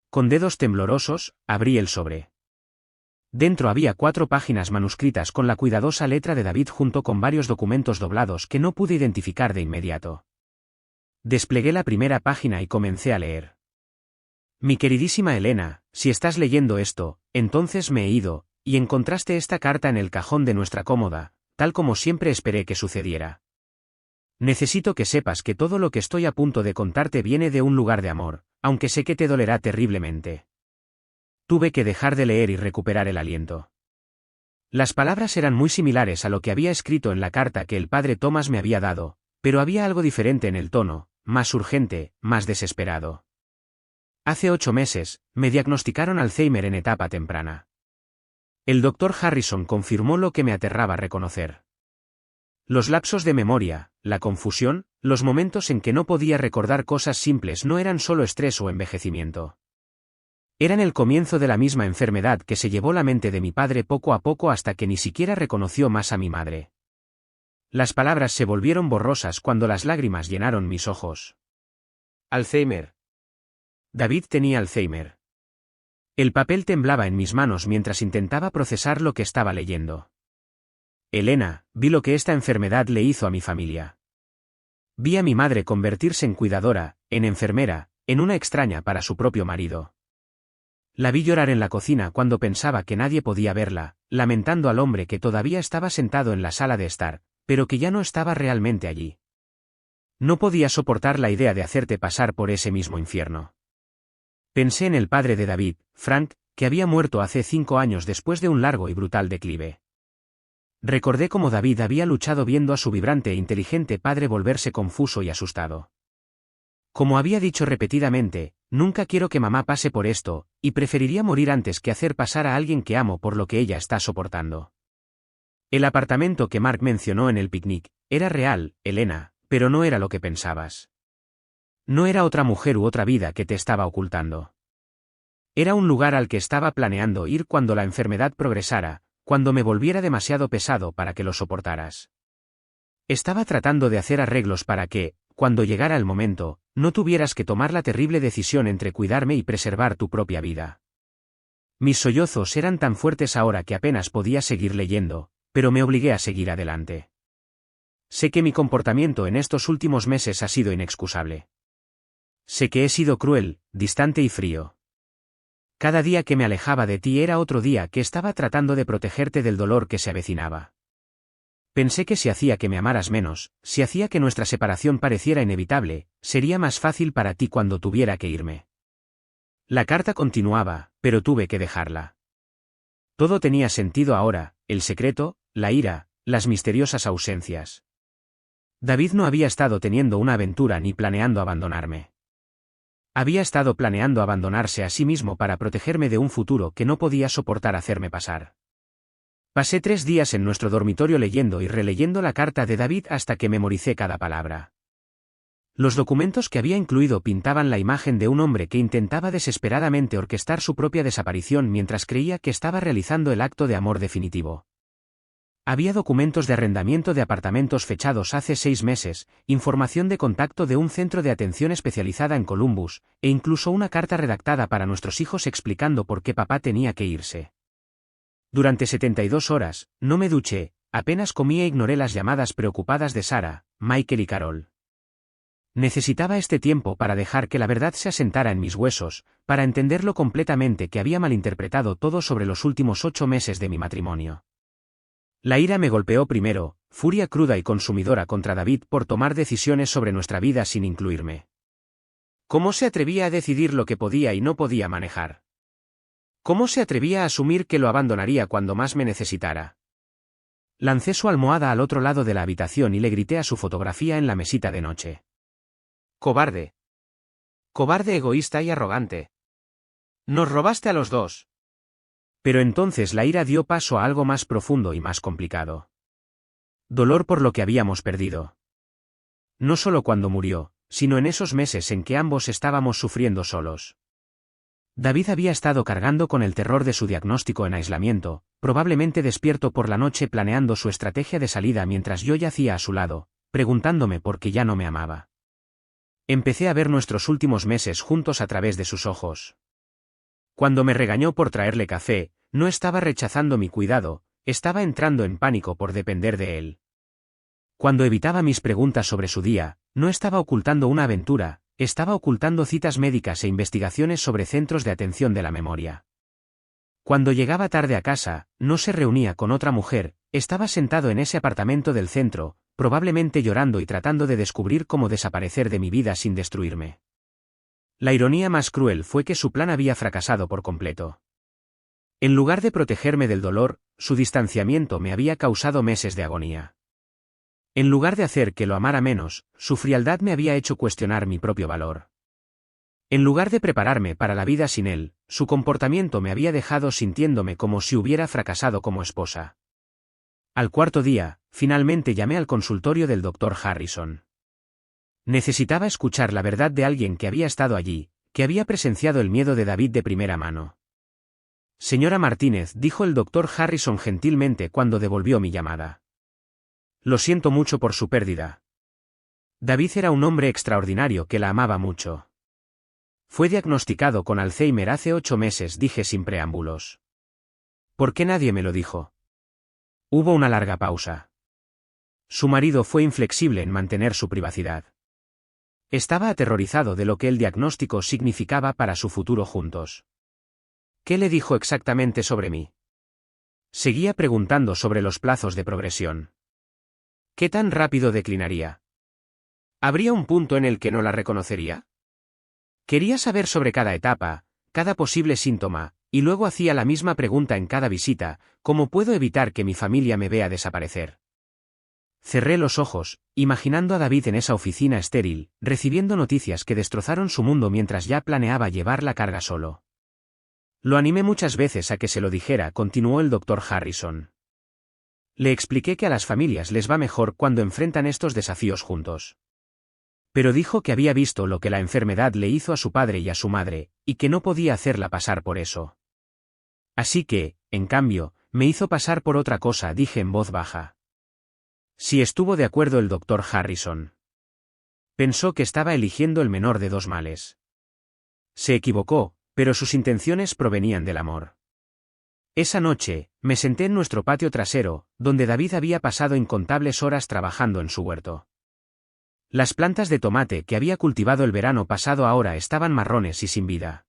Con dedos temblorosos, abrí el sobre. Dentro había 4 páginas manuscritas con la cuidadosa letra de David junto con varios documentos doblados que no pude identificar de inmediato. Desplegué la primera página y comencé a leer. Mi queridísima Elena, si estás leyendo esto, entonces me he ido, y encontraste esta carta en el cajón de nuestra cómoda, tal como siempre esperé que sucediera. Necesito que sepas que todo lo que estoy a punto de contarte viene de un lugar de amor, aunque sé que te dolerá terriblemente. Tuve que dejar de leer y recuperar el aliento. Las palabras eran muy similares a lo que había escrito en la carta que el padre Thomas me había dado, pero había algo diferente en el tono, más urgente, más desesperado. Hace 8 meses, me diagnosticaron Alzheimer en etapa temprana. El doctor Harrison confirmó lo que me aterraba reconocer. Los lapsos de memoria, la confusión, los momentos en que no podía recordar cosas simples no eran solo estrés o envejecimiento. Eran el comienzo de la misma enfermedad que se llevó la mente de mi padre poco a poco hasta que ni siquiera reconoció más a mi madre. Las palabras se volvieron borrosas cuando las lágrimas llenaron mis ojos. Alzheimer. David tenía Alzheimer. El papel temblaba en mis manos mientras intentaba procesar lo que estaba leyendo. Elena, vi lo que esta enfermedad le hizo a mi familia. Vi a mi madre convertirse en cuidadora, en enfermera, en una extraña para su propio marido. La vi llorar en la cocina cuando pensaba que nadie podía verla, lamentando al hombre que todavía estaba sentado en la sala de estar, pero que ya no estaba realmente allí. No podía soportar la idea de hacerte pasar por ese mismo infierno. Pensé en el padre de David, Frank, que había muerto hace 5 años después de un largo y brutal declive. Recordé cómo David había luchado viendo a su vibrante e inteligente padre volverse confuso y asustado. Como había dicho repetidamente, nunca quiero que mamá pase por esto, y preferiría morir antes que hacer pasar a alguien que amo por lo que ella está soportando. El apartamento que Mark mencionó en el picnic era real, Elena, pero no era lo que pensabas. No era otra mujer u otra vida que te estaba ocultando. Era un lugar al que estaba planeando ir cuando la enfermedad progresara, cuando me volviera demasiado pesado para que lo soportaras. Estaba tratando de hacer arreglos para que, cuando llegara el momento, no tuvieras que tomar la terrible decisión entre cuidarme y preservar tu propia vida. Mis sollozos eran tan fuertes ahora que apenas podía seguir leyendo, pero me obligué a seguir adelante. Sé que mi comportamiento en estos últimos meses ha sido inexcusable. Sé que he sido cruel, distante y frío. Cada día que me alejaba de ti era otro día que estaba tratando de protegerte del dolor que se avecinaba. Pensé que si hacía que me amaras menos, si hacía que nuestra separación pareciera inevitable, sería más fácil para ti cuando tuviera que irme. La carta continuaba, pero tuve que dejarla. Todo tenía sentido ahora, el secreto, la ira, las misteriosas ausencias. David no había estado teniendo una aventura ni planeando abandonarme. Había estado planeando abandonarse a sí mismo para protegerme de un futuro que no podía soportar hacerme pasar. Pasé 3 días en nuestro dormitorio leyendo y releyendo la carta de David hasta que memoricé cada palabra. Los documentos que había incluido pintaban la imagen de un hombre que intentaba desesperadamente orquestar su propia desaparición mientras creía que estaba realizando el acto de amor definitivo. Había documentos de arrendamiento de apartamentos fechados hace 6 meses, información de contacto de un centro de atención especializada en Columbus, e incluso una carta redactada para nuestros hijos explicando por qué papá tenía que irse. Durante 72 horas, no me duché, apenas comí e ignoré las llamadas preocupadas de Sara, Michael y Carol. Necesitaba este tiempo para dejar que la verdad se asentara en mis huesos, para entenderlo completamente que había malinterpretado todo sobre los últimos 8 meses de mi matrimonio. La ira me golpeó primero, furia cruda y consumidora contra David por tomar decisiones sobre nuestra vida sin incluirme. ¿Cómo se atrevía a decidir lo que podía y no podía manejar? ¿Cómo se atrevía a asumir que lo abandonaría cuando más me necesitara? Lancé su almohada al otro lado de la habitación y le grité a su fotografía en la mesita de noche. Cobarde. Cobarde, egoísta y arrogante. Nos robaste a los dos. Pero entonces la ira dio paso a algo más profundo y más complicado. Dolor por lo que habíamos perdido. No solo cuando murió, sino en esos meses en que ambos estábamos sufriendo solos. David había estado cargando con el terror de su diagnóstico en aislamiento, probablemente despierto por la noche planeando su estrategia de salida mientras yo yacía a su lado, preguntándome por qué ya no me amaba. Empecé a ver nuestros últimos meses juntos a través de sus ojos. Cuando me regañó por traerle café, no estaba rechazando mi cuidado, estaba entrando en pánico por depender de él. Cuando evitaba mis preguntas sobre su día, no estaba ocultando una aventura, estaba ocultando citas médicas e investigaciones sobre centros de atención de la memoria. Cuando llegaba tarde a casa, no se reunía con otra mujer, estaba sentado en ese apartamento del centro, probablemente llorando y tratando de descubrir cómo desaparecer de mi vida sin destruirme. La ironía más cruel fue que su plan había fracasado por completo. En lugar de protegerme del dolor, su distanciamiento me había causado meses de agonía. En lugar de hacer que lo amara menos, su frialdad me había hecho cuestionar mi propio valor. En lugar de prepararme para la vida sin él, su comportamiento me había dejado sintiéndome como si hubiera fracasado como esposa. Al 4.º día, finalmente llamé al consultorio del Dr. Harrison. Necesitaba escuchar la verdad de alguien que había estado allí, que había presenciado el miedo de David de primera mano. Señora Martínez, dijo el Dr. Harrison gentilmente cuando devolvió mi llamada. Lo siento mucho por su pérdida. David era un hombre extraordinario que la amaba mucho. Fue diagnosticado con Alzheimer hace 8 meses, dije sin preámbulos. ¿Por qué nadie me lo dijo? Hubo una larga pausa. Su marido fue inflexible en mantener su privacidad. Estaba aterrorizado de lo que el diagnóstico significaba para su futuro juntos. ¿Qué le dijo exactamente sobre mí? Seguía preguntando sobre los plazos de progresión. ¿Qué tan rápido declinaría? ¿Habría un punto en el que no la reconocería? Quería saber sobre cada etapa, cada posible síntoma, y luego hacía la misma pregunta en cada visita: ¿cómo puedo evitar que mi familia me vea desaparecer? Cerré los ojos, imaginando a David en esa oficina estéril, recibiendo noticias que destrozaron su mundo mientras ya planeaba llevar la carga solo. Lo animé muchas veces a que se lo dijera, continuó el Dr. Harrison. Le expliqué que a las familias les va mejor cuando enfrentan estos desafíos juntos. Pero dijo que había visto lo que la enfermedad le hizo a su padre y a su madre, y que no podía hacerla pasar por eso. Así que, en cambio, me hizo pasar por otra cosa, dije en voz baja. Sí, estuvo de acuerdo el Dr. Harrison. Pensó que estaba eligiendo el menor de dos males. Se equivocó, pero sus intenciones provenían del amor. Esa noche, me senté en nuestro patio trasero, donde David había pasado incontables horas trabajando en su huerto. Las plantas de tomate que había cultivado el verano pasado ahora estaban marrones y sin vida.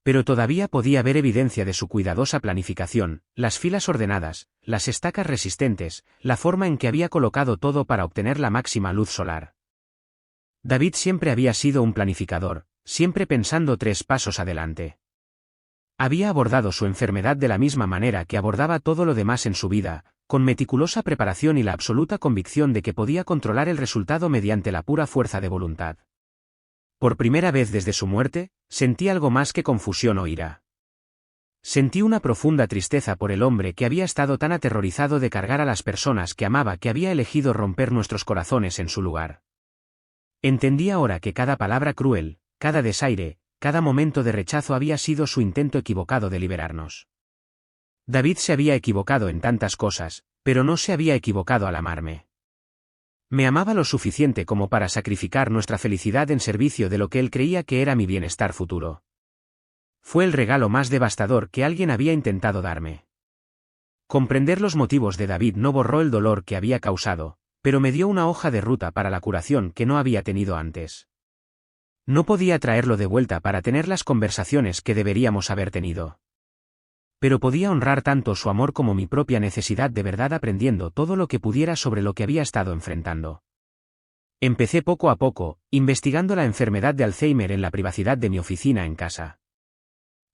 Pero todavía podía ver evidencia de su cuidadosa planificación: las filas ordenadas, las estacas resistentes, la forma en que había colocado todo para obtener la máxima luz solar. David siempre había sido un planificador, siempre pensando 3 pasos adelante. Había abordado su enfermedad de la misma manera que abordaba todo lo demás en su vida, con meticulosa preparación y la absoluta convicción de que podía controlar el resultado mediante la pura fuerza de voluntad. Por primera vez desde su muerte, sentí algo más que confusión o ira. Sentí una profunda tristeza por el hombre que había estado tan aterrorizado de cargar a las personas que amaba, que había elegido romper nuestros corazones en su lugar. Entendí ahora que cada palabra cruel, cada desaire, cada momento de rechazo había sido su intento equivocado de liberarnos. David se había equivocado en tantas cosas, pero no se había equivocado al amarme. Me amaba lo suficiente como para sacrificar nuestra felicidad en servicio de lo que él creía que era mi bienestar futuro. Fue el regalo más devastador que alguien había intentado darme. Comprender los motivos de David no borró el dolor que había causado, pero me dio una hoja de ruta para la curación que no había tenido antes. No podía traerlo de vuelta para tener las conversaciones que deberíamos haber tenido. Pero podía honrar tanto su amor como mi propia necesidad de verdad, aprendiendo todo lo que pudiera sobre lo que había estado enfrentando. Empecé poco a poco, investigando la enfermedad de Alzheimer en la privacidad de mi oficina en casa.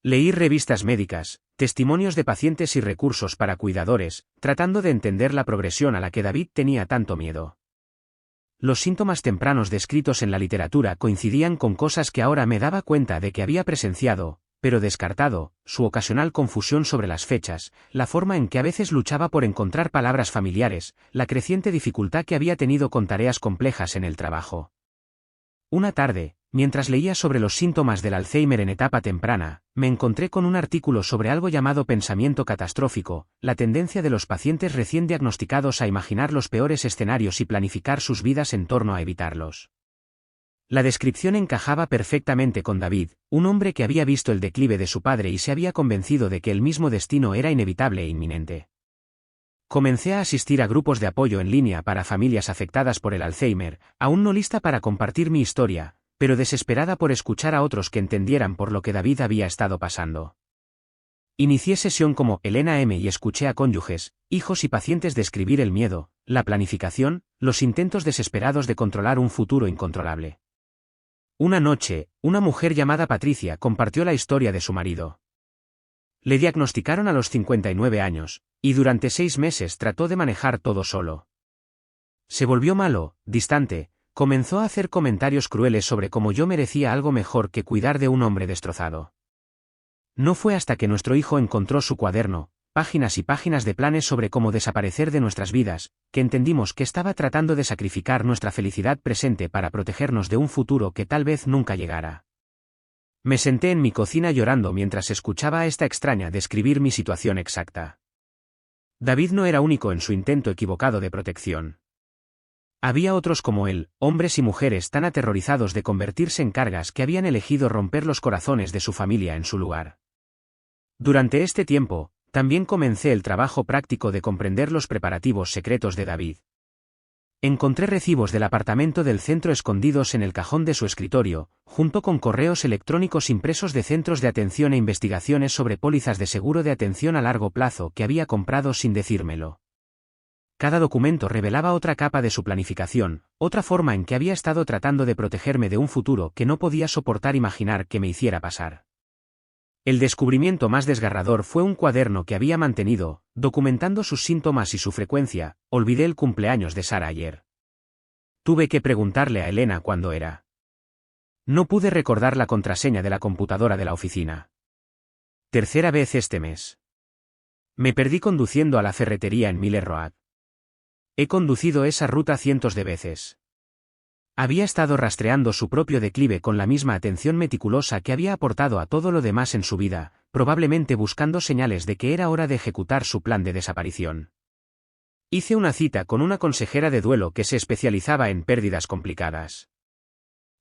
Leí revistas médicas, testimonios de pacientes y recursos para cuidadores, tratando de entender la progresión a la que David tenía tanto miedo. Los síntomas tempranos descritos en la literatura coincidían con cosas que ahora me daba cuenta de que había presenciado, pero descartado: su ocasional confusión sobre las fechas, la forma en que a veces luchaba por encontrar palabras familiares, la creciente dificultad que había tenido con tareas complejas en el trabajo. Una tarde, mientras leía sobre los síntomas del Alzheimer en etapa temprana, me encontré con un artículo sobre algo llamado pensamiento catastrófico, la tendencia de los pacientes recién diagnosticados a imaginar los peores escenarios y planificar sus vidas en torno a evitarlos. La descripción encajaba perfectamente con David, un hombre que había visto el declive de su padre y se había convencido de que el mismo destino era inevitable e inminente. Comencé a asistir a grupos de apoyo en línea para familias afectadas por el Alzheimer, aún no lista para compartir mi historia, pero desesperada por escuchar a otros que entendieran por lo que David había estado pasando. Inicié sesión como Elena M. y escuché a cónyuges, hijos y pacientes describir el miedo, la planificación, los intentos desesperados de controlar un futuro incontrolable. Una noche, una mujer llamada Patricia compartió la historia de su marido. Le diagnosticaron a los 59 años, y durante 6 meses trató de manejar todo solo. Se volvió malo, distante, comenzó a hacer comentarios crueles sobre cómo yo merecía algo mejor que cuidar de un hombre destrozado. No fue hasta que nuestro hijo encontró su cuaderno, páginas y páginas de planes sobre cómo desaparecer de nuestras vidas, que entendimos que estaba tratando de sacrificar nuestra felicidad presente para protegernos de un futuro que tal vez nunca llegara. Me senté en mi cocina llorando mientras escuchaba a esta extraña describir mi situación exacta. David no era único en su intento equivocado de protección. Había otros como él, hombres y mujeres tan aterrorizados de convertirse en cargas que habían elegido romper los corazones de su familia en su lugar. Durante este tiempo, también comencé el trabajo práctico de comprender los preparativos secretos de David. Encontré recibos del apartamento del centro escondidos en el cajón de su escritorio, junto con correos electrónicos impresos de centros de atención e investigaciones sobre pólizas de seguro de atención a largo plazo que había comprado sin decírmelo. Cada documento revelaba otra capa de su planificación, otra forma en que había estado tratando de protegerme de un futuro que no podía soportar imaginar que me hiciera pasar. El descubrimiento más desgarrador fue un cuaderno que había mantenido, documentando sus síntomas y su frecuencia. Olvidé el cumpleaños de Sara ayer. Tuve que preguntarle a Elena cuándo era. No pude recordar la contraseña de la computadora de la oficina. Tercera vez este mes. Me perdí conduciendo a la ferretería en Miller Road. He conducido esa ruta cientos de veces. Había estado rastreando su propio declive con la misma atención meticulosa que había aportado a todo lo demás en su vida, probablemente buscando señales de que era hora de ejecutar su plan de desaparición. Hice una cita con una consejera de duelo que se especializaba en pérdidas complicadas.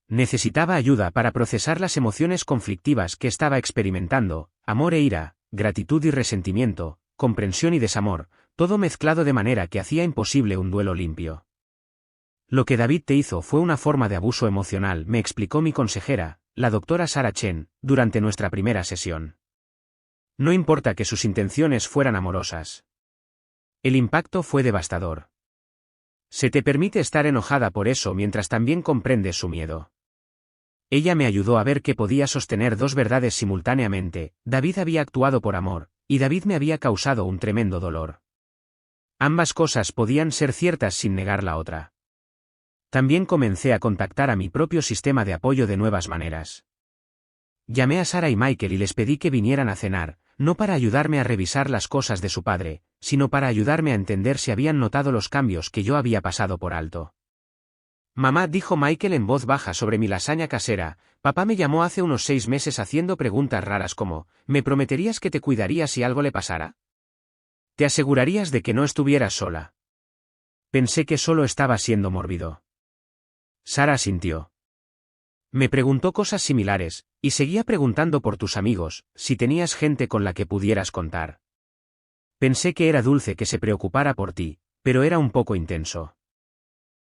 Necesitaba ayuda para procesar las emociones conflictivas que estaba experimentando, amor e ira, gratitud y resentimiento, comprensión y desamor, todo mezclado de manera que hacía imposible un duelo limpio. Lo que David te hizo fue una forma de abuso emocional, me explicó mi consejera, la doctora Sarah Chen, durante nuestra primera sesión. No importa que sus intenciones fueran amorosas. El impacto fue devastador. Se te permite estar enojada por eso mientras también comprendes su miedo. Ella me ayudó a ver que podía sostener dos verdades simultáneamente: David había actuado por amor, y David me había causado un tremendo dolor. Ambas cosas podían ser ciertas sin negar la otra. También comencé a contactar a mi propio sistema de apoyo de nuevas maneras. Llamé a Sarah y Michael y les pedí que vinieran a cenar, no para ayudarme a revisar las cosas de su padre, sino para ayudarme a entender si habían notado los cambios que yo había pasado por alto. Mamá, dijo Michael en voz baja sobre mi lasaña casera, papá me llamó hace unos 6 meses haciendo preguntas raras como, ¿me prometerías que te cuidarías si algo le pasara? ¿Te asegurarías de que no estuvieras sola? Pensé que solo estaba siendo mórbido. Sarah asintió. Me preguntó cosas similares, y seguía preguntando por tus amigos, si tenías gente con la que pudieras contar. Pensé que era dulce que se preocupara por ti, pero era un poco intenso.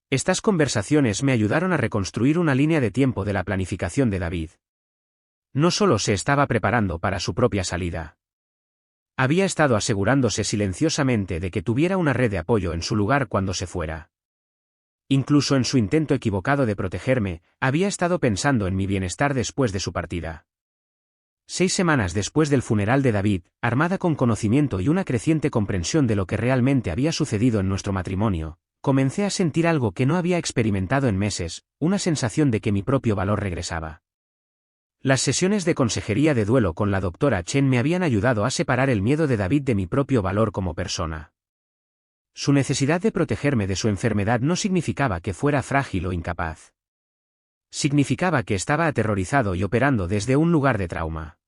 Estas conversaciones me ayudaron a reconstruir una línea de tiempo de la planificación de David. No solo se estaba preparando para su propia salida. Había estado asegurándose silenciosamente de que tuviera una red de apoyo en su lugar cuando se fuera. Incluso en su intento equivocado de protegerme, había estado pensando en mi bienestar después de su partida. 6 semanas después del funeral de David, armada con conocimiento y una creciente comprensión de lo que realmente había sucedido en nuestro matrimonio, comencé a sentir algo que no había experimentado en meses, una sensación de que mi propio valor regresaba. Las sesiones de consejería de duelo con la doctora Chen me habían ayudado a separar el miedo de David de mi propio valor como persona. Su necesidad de protegerme de su enfermedad no significaba que fuera frágil o incapaz. Significaba que estaba aterrorizado y operando desde un lugar de trauma.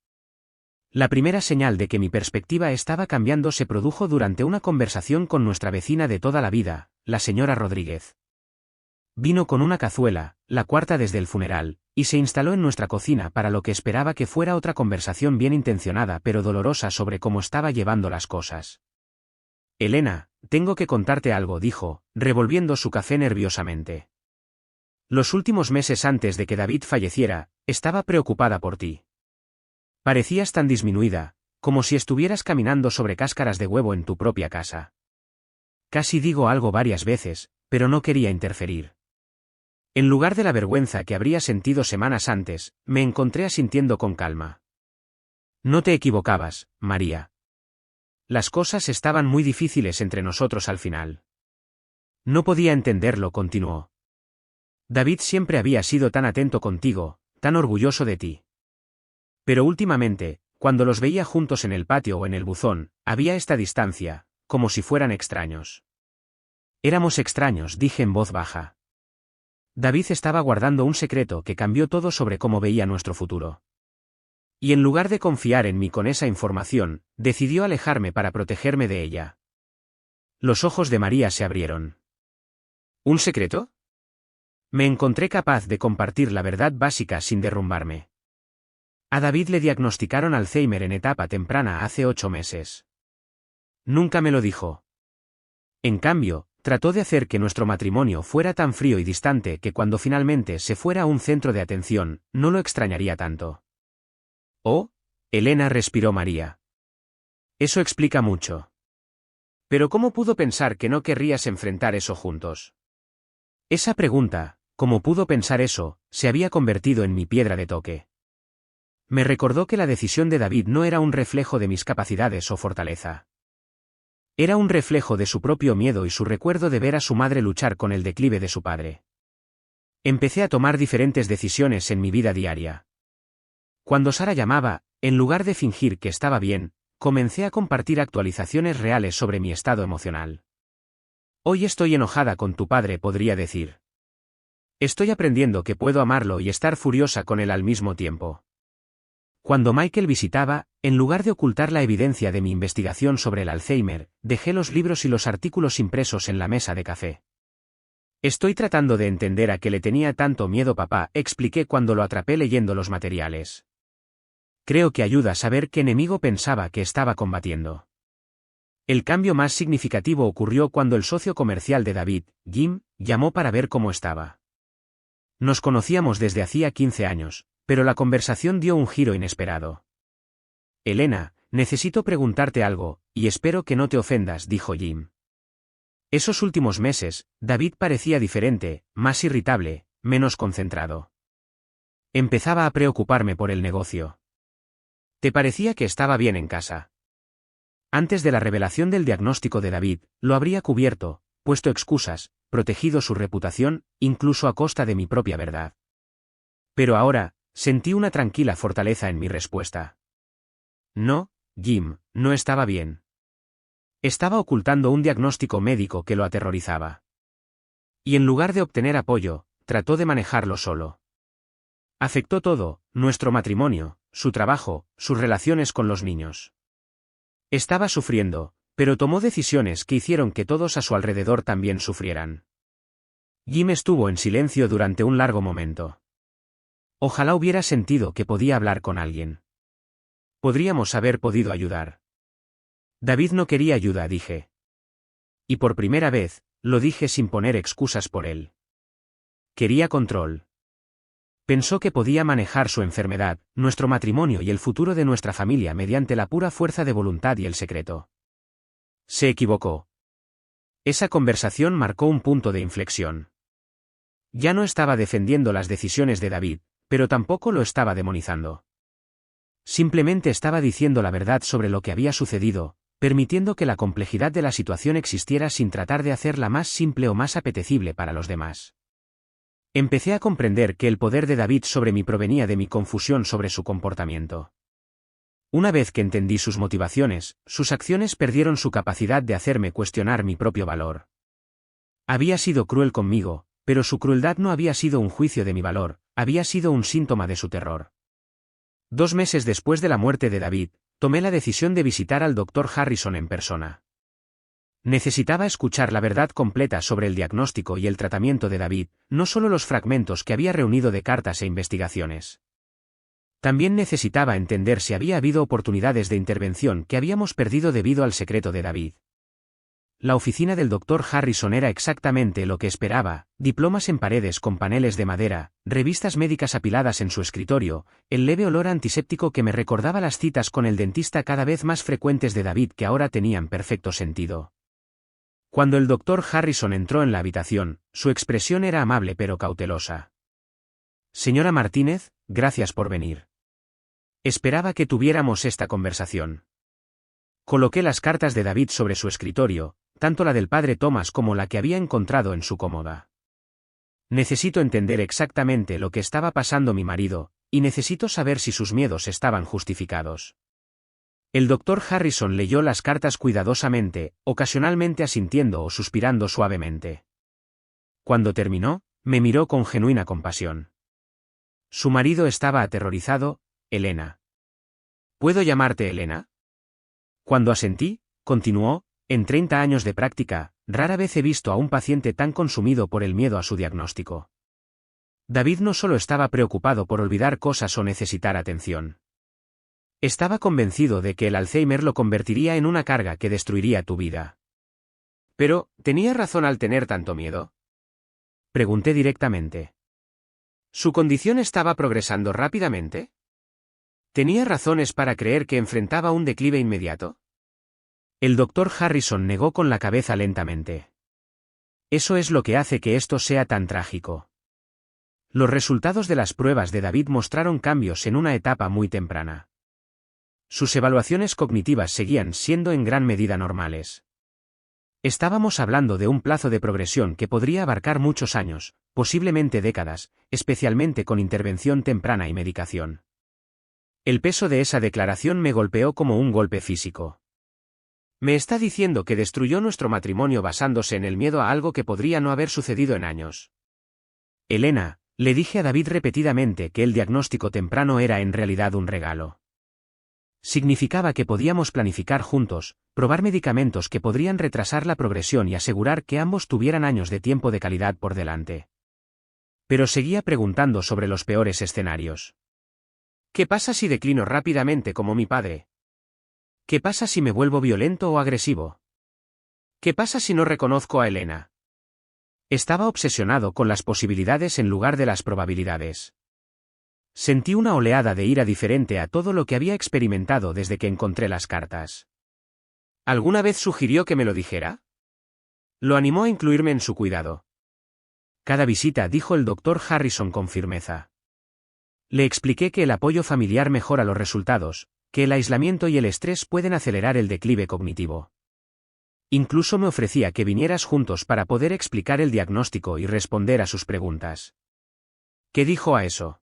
La primera señal de que mi perspectiva estaba cambiando se produjo durante una conversación con nuestra vecina de toda la vida, la señora Rodríguez. Vino con una cazuela, la cuarta desde el funeral, y se instaló en nuestra cocina para lo que esperaba que fuera otra conversación bien intencionada pero dolorosa sobre cómo estaba llevando las cosas. Elena, tengo que contarte algo, dijo, revolviendo su café nerviosamente. Los últimos meses antes de que David falleciera, estaba preocupada por ti. Parecías tan disminuida, como si estuvieras caminando sobre cáscaras de huevo en tu propia casa. Casi digo algo varias veces, pero no quería interferir. En lugar de la vergüenza que habría sentido semanas antes, me encontré asintiendo con calma. No te equivocabas, María. Las cosas estaban muy difíciles entre nosotros al final. No podía entenderlo, continuó. David siempre había sido tan atento contigo, tan orgulloso de ti. Pero últimamente, cuando los veía juntos en el patio o en el buzón, había esta distancia, como si fueran extraños. Éramos extraños, dije en voz baja. David estaba guardando un secreto que cambió todo sobre cómo veía nuestro futuro. Y en lugar de confiar en mí con esa información, decidió alejarme para protegerme de ella. Los ojos de María se abrieron. ¿Un secreto? Me encontré capaz de compartir la verdad básica sin derrumbarme. A David le diagnosticaron Alzheimer en etapa temprana hace 8 meses. Nunca me lo dijo. En cambio, trató de hacer que nuestro matrimonio fuera tan frío y distante que cuando finalmente se fuera a un centro de atención, no lo extrañaría tanto. Oh, Elena, respiró María. Eso explica mucho. Pero ¿cómo pudo pensar que no querrías enfrentar eso juntos? Esa pregunta, ¿cómo pudo pensar eso?, se había convertido en mi piedra de toque. Me recordó que la decisión de David no era un reflejo de mis capacidades o fortaleza. Era un reflejo de su propio miedo y su recuerdo de ver a su madre luchar con el declive de su padre. Empecé a tomar diferentes decisiones en mi vida diaria. Cuando Sara llamaba, en lugar de fingir que estaba bien, comencé a compartir actualizaciones reales sobre mi estado emocional. Hoy estoy enojada con tu padre, podría decir. Estoy aprendiendo que puedo amarlo y estar furiosa con él al mismo tiempo. Cuando Michael visitaba, en lugar de ocultar la evidencia de mi investigación sobre el Alzheimer, dejé los libros y los artículos impresos en la mesa de café. Estoy tratando de entender a qué le tenía tanto miedo papá, expliqué cuando lo atrapé leyendo los materiales. Creo que ayuda a saber qué enemigo pensaba que estaba combatiendo. El cambio más significativo ocurrió cuando el socio comercial de David, Jim, llamó para ver cómo estaba. Nos conocíamos desde hacía 15 años, pero la conversación dio un giro inesperado. Elena, necesito preguntarte algo, y espero que no te ofendas, dijo Jim. Esos últimos meses, David parecía diferente, más irritable, menos concentrado. Empezaba a preocuparme por el negocio. ¿Te parecía que estaba bien en casa? Antes de la revelación del diagnóstico de David, lo habría cubierto, puesto excusas, protegido su reputación, incluso a costa de mi propia verdad. Pero ahora, sentí una tranquila fortaleza en mi respuesta. No, Jim, no estaba bien. Estaba ocultando un diagnóstico médico que lo aterrorizaba. Y en lugar de obtener apoyo, trató de manejarlo solo. Afectó todo, nuestro matrimonio, su trabajo, sus relaciones con los niños. Estaba sufriendo, pero tomó decisiones que hicieron que todos a su alrededor también sufrieran. Jim estuvo en silencio durante un largo momento. Ojalá hubiera sentido que podía hablar con alguien. Podríamos haber podido ayudar. David no quería ayuda, dije. Y por primera vez, lo dije sin poner excusas por él. Quería control. Pensó que podía manejar su enfermedad, nuestro matrimonio y el futuro de nuestra familia mediante la pura fuerza de voluntad y el secreto. Se equivocó. Esa conversación marcó un punto de inflexión. Ya no estaba defendiendo las decisiones de David, pero tampoco lo estaba demonizando. Simplemente estaba diciendo la verdad sobre lo que había sucedido, permitiendo que la complejidad de la situación existiera sin tratar de hacerla más simple o más apetecible para los demás. Empecé a comprender que el poder de David sobre mí provenía de mi confusión sobre su comportamiento. Una vez que entendí sus motivaciones, sus acciones perdieron su capacidad de hacerme cuestionar mi propio valor. Había sido cruel conmigo, pero su crueldad no había sido un juicio de mi valor, había sido un síntoma de su terror. 2 meses después de la muerte de David, tomé la decisión de visitar al Dr. Harrison en persona. Necesitaba escuchar la verdad completa sobre el diagnóstico y el tratamiento de David, no solo los fragmentos que había reunido de cartas e investigaciones. También necesitaba entender si había habido oportunidades de intervención que habíamos perdido debido al secreto de David. La oficina del Dr. Harrison era exactamente lo que esperaba: diplomas en paredes con paneles de madera, revistas médicas apiladas en su escritorio, el leve olor antiséptico que me recordaba las citas con el dentista cada vez más frecuentes de David que ahora tenían perfecto sentido. Cuando el Dr. Harrison entró en la habitación, su expresión era amable pero cautelosa. Señora Martínez, gracias por venir. Esperaba que tuviéramos esta conversación. Coloqué las cartas de David sobre su escritorio, tanto la del padre Thomas como la que había encontrado en su cómoda. Necesito entender exactamente lo que estaba pasando mi marido, y necesito saber si sus miedos estaban justificados. El Dr. Harrison leyó las cartas cuidadosamente, ocasionalmente asintiendo o suspirando suavemente. Cuando terminó, me miró con genuina compasión. Su marido estaba aterrorizado. Elena. ¿Puedo llamarte Elena? Cuando asentí, continuó, En 30 años de práctica, rara vez he visto a un paciente tan consumido por el miedo a su diagnóstico. David no solo estaba preocupado por olvidar cosas o necesitar atención. Estaba convencido de que el Alzheimer lo convertiría en una carga que destruiría tu vida. Pero, ¿tenía razón al tener tanto miedo? Pregunté directamente. ¿Su condición estaba progresando rápidamente? ¿Tenía razones para creer que enfrentaba un declive inmediato? El doctor Harrison negó con la cabeza lentamente. Eso es lo que hace que esto sea tan trágico. Los resultados de las pruebas de David mostraron cambios en una etapa muy temprana. Sus evaluaciones cognitivas seguían siendo en gran medida normales. Estábamos hablando de un plazo de progresión que podría abarcar muchos años, posiblemente décadas, especialmente con intervención temprana y medicación. El peso de esa declaración me golpeó como un golpe físico. Me está diciendo que destruyó nuestro matrimonio basándose en el miedo a algo que podría no haber sucedido en años. Elena, le dije a David repetidamente que el diagnóstico temprano era en realidad un regalo. Significaba que podíamos planificar juntos, probar medicamentos que podrían retrasar la progresión y asegurar que ambos tuvieran años de tiempo de calidad por delante. Pero seguía preguntando sobre los peores escenarios. ¿Qué pasa si declino rápidamente como mi padre? ¿Qué pasa si me vuelvo violento o agresivo? ¿Qué pasa si no reconozco a Elena? Estaba obsesionado con las posibilidades en lugar de las probabilidades. Sentí una oleada de ira diferente a todo lo que había experimentado desde que encontré las cartas. ¿Alguna vez sugirió que me lo dijera? Lo animó a incluirme en su cuidado. Cada visita, dijo el doctor Harrison con firmeza. Le expliqué que el apoyo familiar mejora los resultados, que el aislamiento y el estrés pueden acelerar el declive cognitivo. Incluso me ofrecía que vinieras juntos para poder explicar el diagnóstico y responder a sus preguntas. ¿Qué dijo a eso?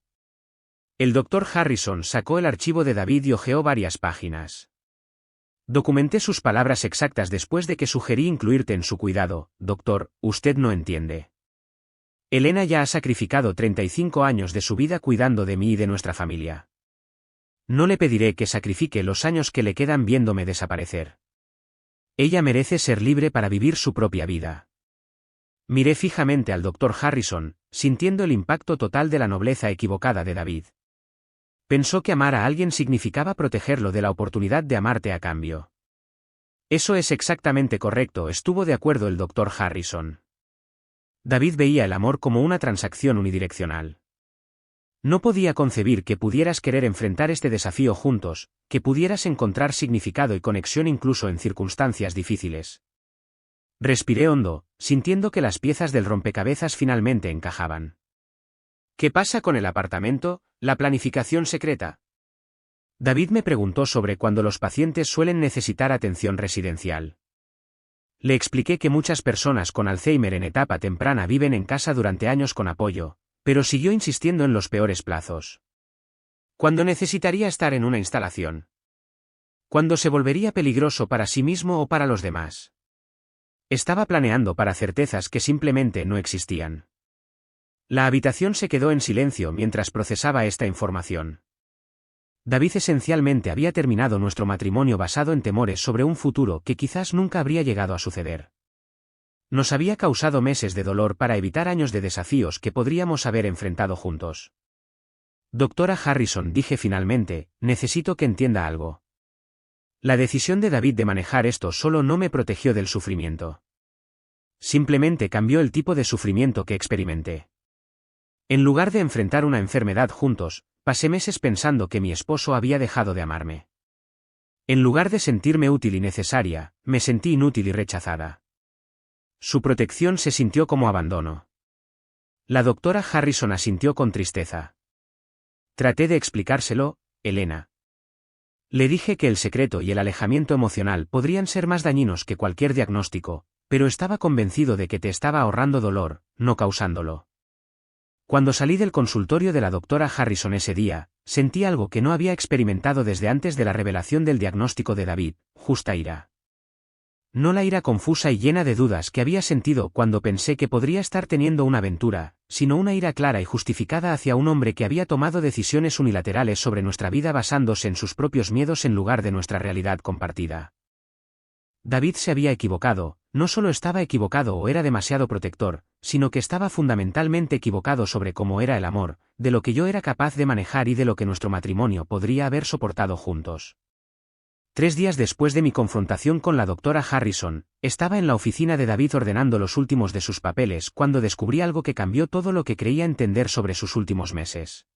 El doctor Harrison sacó el archivo de David y hojeó varias páginas. Documenté sus palabras exactas después de que sugerí incluirte en su cuidado. Doctor, usted no entiende. Elena ya ha sacrificado 35 años de su vida cuidando de mí y de nuestra familia. No le pediré que sacrifique los años que le quedan viéndome desaparecer. Ella merece ser libre para vivir su propia vida. Miré fijamente al doctor Harrison, sintiendo el impacto total de la nobleza equivocada de David. Pensó que amar a alguien significaba protegerlo de la oportunidad de amarte a cambio. Eso es exactamente correcto, estuvo de acuerdo el doctor Harrison. David veía el amor como una transacción unidireccional. No podía concebir que pudieras querer enfrentar este desafío juntos, que pudieras encontrar significado y conexión incluso en circunstancias difíciles. Respiré hondo, sintiendo que las piezas del rompecabezas finalmente encajaban. ¿Qué pasa con el apartamento, la planificación secreta? David me preguntó sobre cuándo los pacientes suelen necesitar atención residencial. Le expliqué que muchas personas con Alzheimer en etapa temprana viven en casa durante años con apoyo, pero siguió insistiendo en los peores plazos. ¿Cuándo necesitaría estar en una instalación? ¿Cuándo se volvería peligroso para sí mismo o para los demás? Estaba planeando para certezas que simplemente no existían. La habitación se quedó en silencio mientras procesaba esta información. David esencialmente había terminado nuestro matrimonio basado en temores sobre un futuro que quizás nunca habría llegado a suceder. Nos había causado meses de dolor para evitar años de desafíos que podríamos haber enfrentado juntos. Doctora Harrison, dije finalmente, necesito que entienda algo. La decisión de David de manejar esto solo no me protegió del sufrimiento. Simplemente cambió el tipo de sufrimiento que experimenté. En lugar de enfrentar una enfermedad juntos, pasé meses pensando que mi esposo había dejado de amarme. En lugar de sentirme útil y necesaria, me sentí inútil y rechazada. Su protección se sintió como abandono. La doctora Harrison asintió con tristeza. Traté de explicárselo, Elena. Le dije que el secreto y el alejamiento emocional podrían ser más dañinos que cualquier diagnóstico, pero estaba convencido de que te estaba ahorrando dolor, no causándolo. Cuando salí del consultorio de la doctora Harrison ese día, sentí algo que no había experimentado desde antes de la revelación del diagnóstico de David, justa ira. No la ira confusa y llena de dudas que había sentido cuando pensé que podría estar teniendo una aventura, sino una ira clara y justificada hacia un hombre que había tomado decisiones unilaterales sobre nuestra vida basándose en sus propios miedos en lugar de nuestra realidad compartida. David se había equivocado, no solo estaba equivocado o era demasiado protector, sino que estaba fundamentalmente equivocado sobre cómo era el amor, de lo que yo era capaz de manejar y de lo que nuestro matrimonio podría haber soportado juntos. 3 días después de mi confrontación con la doctora Harrison, estaba en la oficina de David ordenando los últimos de sus papeles cuando descubrí algo que cambió todo lo que creía entender sobre sus últimos meses.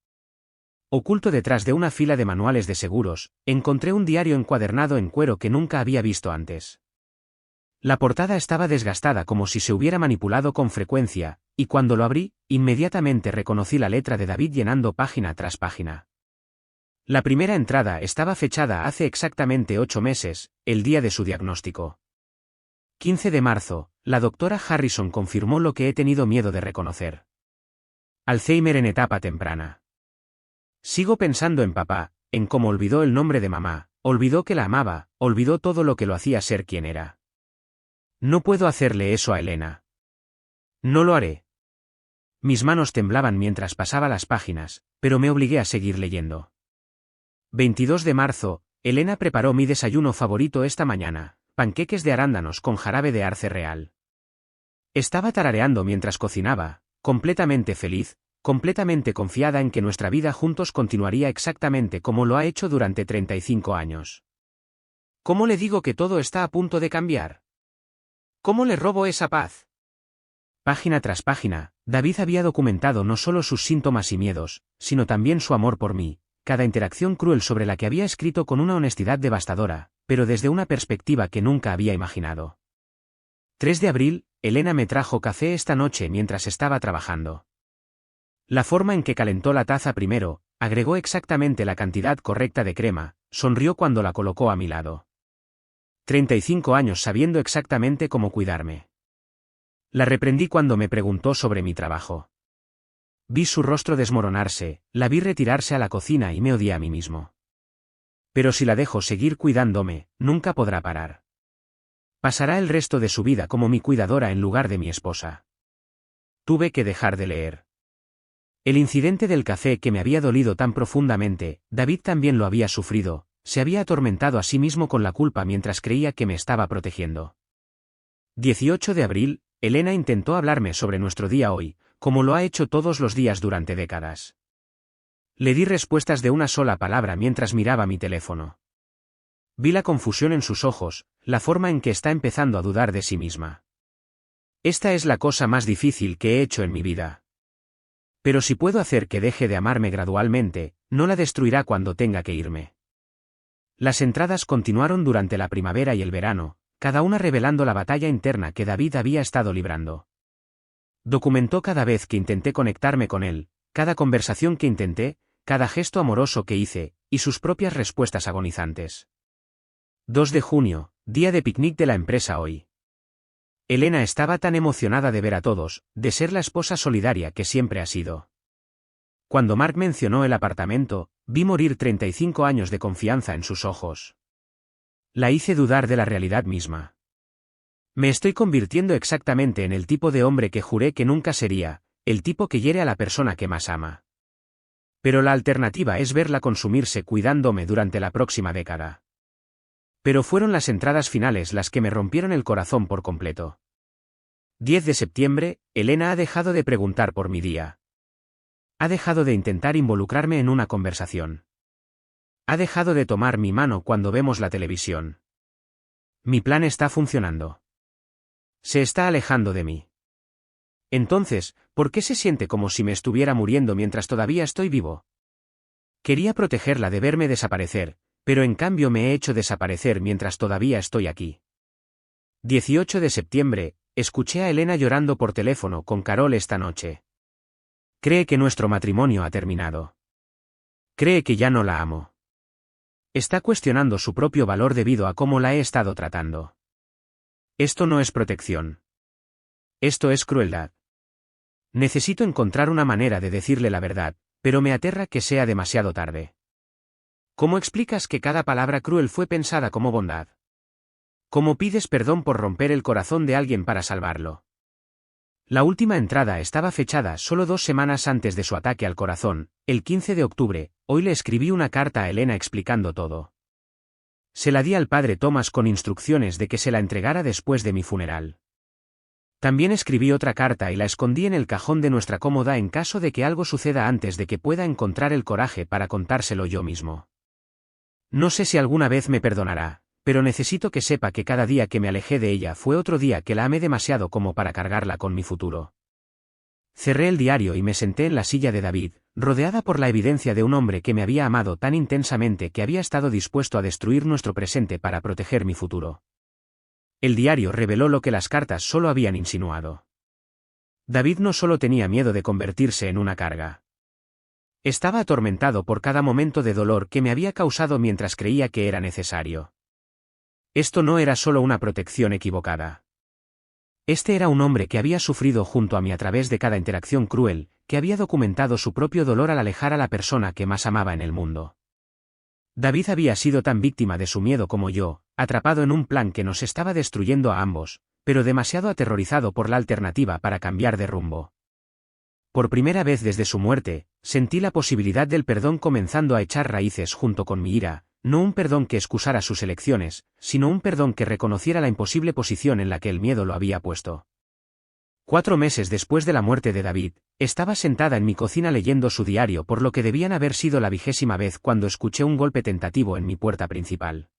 Oculto detrás de una fila de manuales de seguros, encontré un diario encuadernado en cuero que nunca había visto antes. La portada estaba desgastada como si se hubiera manipulado con frecuencia, y cuando lo abrí, inmediatamente reconocí la letra de David llenando página tras página. La primera entrada estaba fechada hace exactamente 8 meses, el día de su diagnóstico. 15 de marzo, la doctora Harrison confirmó lo que he tenido miedo de reconocer. Alzheimer en etapa temprana. Sigo pensando en papá, en cómo olvidó el nombre de mamá, olvidó que la amaba, olvidó todo lo que lo hacía ser quien era. No puedo hacerle eso a Elena. No lo haré. Mis manos temblaban mientras pasaba las páginas, pero me obligué a seguir leyendo. 22 de marzo, Elena preparó mi desayuno favorito esta mañana, panqueques de arándanos con jarabe de arce real. Estaba tarareando mientras cocinaba, completamente feliz, completamente confiada en que nuestra vida juntos continuaría exactamente como lo ha hecho durante 35 años. ¿Cómo le digo que todo está a punto de cambiar? ¿Cómo le robo esa paz? Página tras página, David había documentado no solo sus síntomas y miedos, sino también su amor por mí, cada interacción cruel sobre la que había escrito con una honestidad devastadora, pero desde una perspectiva que nunca había imaginado. 3 de abril, Elena me trajo café esta noche mientras estaba trabajando. La forma en que calentó la taza primero, agregó exactamente la cantidad correcta de crema, sonrió cuando la colocó a mi lado. 35 años sabiendo exactamente cómo cuidarme. La reprendí cuando me preguntó sobre mi trabajo. Vi su rostro desmoronarse, la vi retirarse a la cocina y me odié a mí mismo. Pero si la dejo seguir cuidándome, nunca podrá parar. Pasará el resto de su vida como mi cuidadora en lugar de mi esposa. Tuve que dejar de leer. El incidente del café que me había dolido tan profundamente, David también lo había sufrido, se había atormentado a sí mismo con la culpa mientras creía que me estaba protegiendo. 18 de abril, Elena intentó hablarme sobre nuestro día hoy, como lo ha hecho todos los días durante décadas. Le di respuestas de una sola palabra mientras miraba mi teléfono. Vi la confusión en sus ojos, la forma en que está empezando a dudar de sí misma. Esta es la cosa más difícil que he hecho en mi vida. Pero si puedo hacer que deje de amarme gradualmente, no la destruirá cuando tenga que irme. Las entradas continuaron durante la primavera y el verano, cada una revelando la batalla interna que David había estado librando. Documentó cada vez que intenté conectarme con él, cada conversación que intenté, cada gesto amoroso que hice, y sus propias respuestas agonizantes. 2 de junio, día de picnic de la empresa hoy. Elena estaba tan emocionada de ver a todos, de ser la esposa solidaria que siempre ha sido. Cuando Mark mencionó el apartamento, vi morir 35 años de confianza en sus ojos. La hice dudar de la realidad misma. Me estoy convirtiendo exactamente en el tipo de hombre que juré que nunca sería, el tipo que hiere a la persona que más ama. Pero la alternativa es verla consumirse cuidándome durante la próxima década. Pero fueron las entradas finales las que me rompieron el corazón por completo. 10 de septiembre, Elena ha dejado de preguntar por mi día. Ha dejado de intentar involucrarme en una conversación. Ha dejado de tomar mi mano cuando vemos la televisión. Mi plan está funcionando. Se está alejando de mí. Entonces, ¿por qué se siente como si me estuviera muriendo mientras todavía estoy vivo? Quería protegerla de verme desaparecer, pero en cambio me he hecho desaparecer mientras todavía estoy aquí. 18 de septiembre, escuché a Elena llorando por teléfono con Carol esta noche. Cree que nuestro matrimonio ha terminado. Cree que ya no la amo. Está cuestionando su propio valor debido a cómo la he estado tratando. Esto no es protección. Esto es crueldad. Necesito encontrar una manera de decirle la verdad, pero me aterra que sea demasiado tarde. ¿Cómo explicas que cada palabra cruel fue pensada como bondad? ¿Cómo pides perdón por romper el corazón de alguien para salvarlo? La última entrada estaba fechada solo 2 semanas antes de su ataque al corazón, el 15 de octubre, hoy le escribí una carta a Elena explicando todo. Se la di al padre Thomas con instrucciones de que se la entregara después de mi funeral. También escribí otra carta y la escondí en el cajón de nuestra cómoda en caso de que algo suceda antes de que pueda encontrar el coraje para contárselo yo mismo. No sé si alguna vez me perdonará, pero necesito que sepa que cada día que me alejé de ella fue otro día que la amé demasiado como para cargarla con mi futuro. Cerré el diario y me senté en la silla de David, rodeada por la evidencia de un hombre que me había amado tan intensamente que había estado dispuesto a destruir nuestro presente para proteger mi futuro. El diario reveló lo que las cartas solo habían insinuado. David no solo tenía miedo de convertirse en una carga. Estaba atormentado por cada momento de dolor que me había causado mientras creía que era necesario. Esto no era solo una protección equivocada. Este era un hombre que había sufrido junto a mí a través de cada interacción cruel, que había documentado su propio dolor al alejar a la persona que más amaba en el mundo. David había sido tan víctima de su miedo como yo, atrapado en un plan que nos estaba destruyendo a ambos, pero demasiado aterrorizado por la alternativa para cambiar de rumbo. Por primera vez desde su muerte, sentí la posibilidad del perdón comenzando a echar raíces junto con mi ira, no un perdón que excusara sus elecciones, sino un perdón que reconociera la imposible posición en la que el miedo lo había puesto. 4 meses después de la muerte de David, estaba sentada en mi cocina leyendo su diario por lo que debían haber sido la 20ª vez cuando escuché un golpe tentativo en mi puerta principal.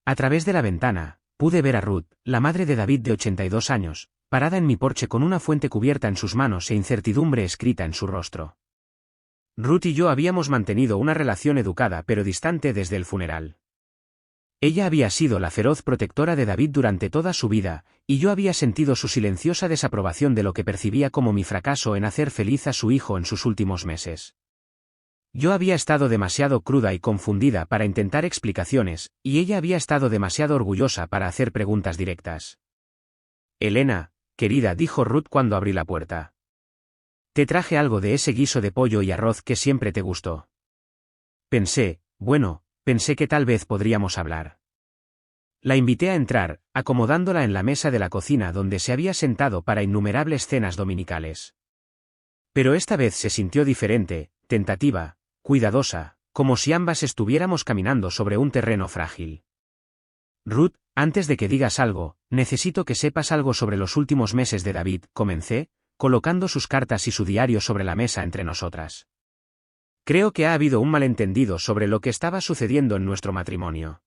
A través de la ventana, pude ver a Ruth, la madre de David de 82 años, parada en mi porche con una fuente cubierta en sus manos e incertidumbre escrita en su rostro. Ruth y yo habíamos mantenido una relación educada pero distante desde el funeral. Ella había sido la feroz protectora de David durante toda su vida, y yo había sentido su silenciosa desaprobación de lo que percibía como mi fracaso en hacer feliz a su hijo en sus últimos meses. Yo había estado demasiado cruda y confundida para intentar explicaciones, y ella había estado demasiado orgullosa para hacer preguntas directas. Elena, querida, dijo Ruth cuando abrí la puerta. Te traje algo de ese guiso de pollo y arroz que siempre te gustó. Pensé que tal vez podríamos hablar. La invité a entrar, acomodándola en la mesa de la cocina donde se había sentado para innumerables cenas dominicales. Pero esta vez se sintió diferente, tentativa, cuidadosa, como si ambas estuviéramos caminando sobre un terreno frágil. Ruth, antes de que digas algo, necesito que sepas algo sobre los últimos meses de David, comencé, colocando sus cartas y su diario sobre la mesa entre nosotras. Creo que ha habido un malentendido sobre lo que estaba sucediendo en nuestro matrimonio.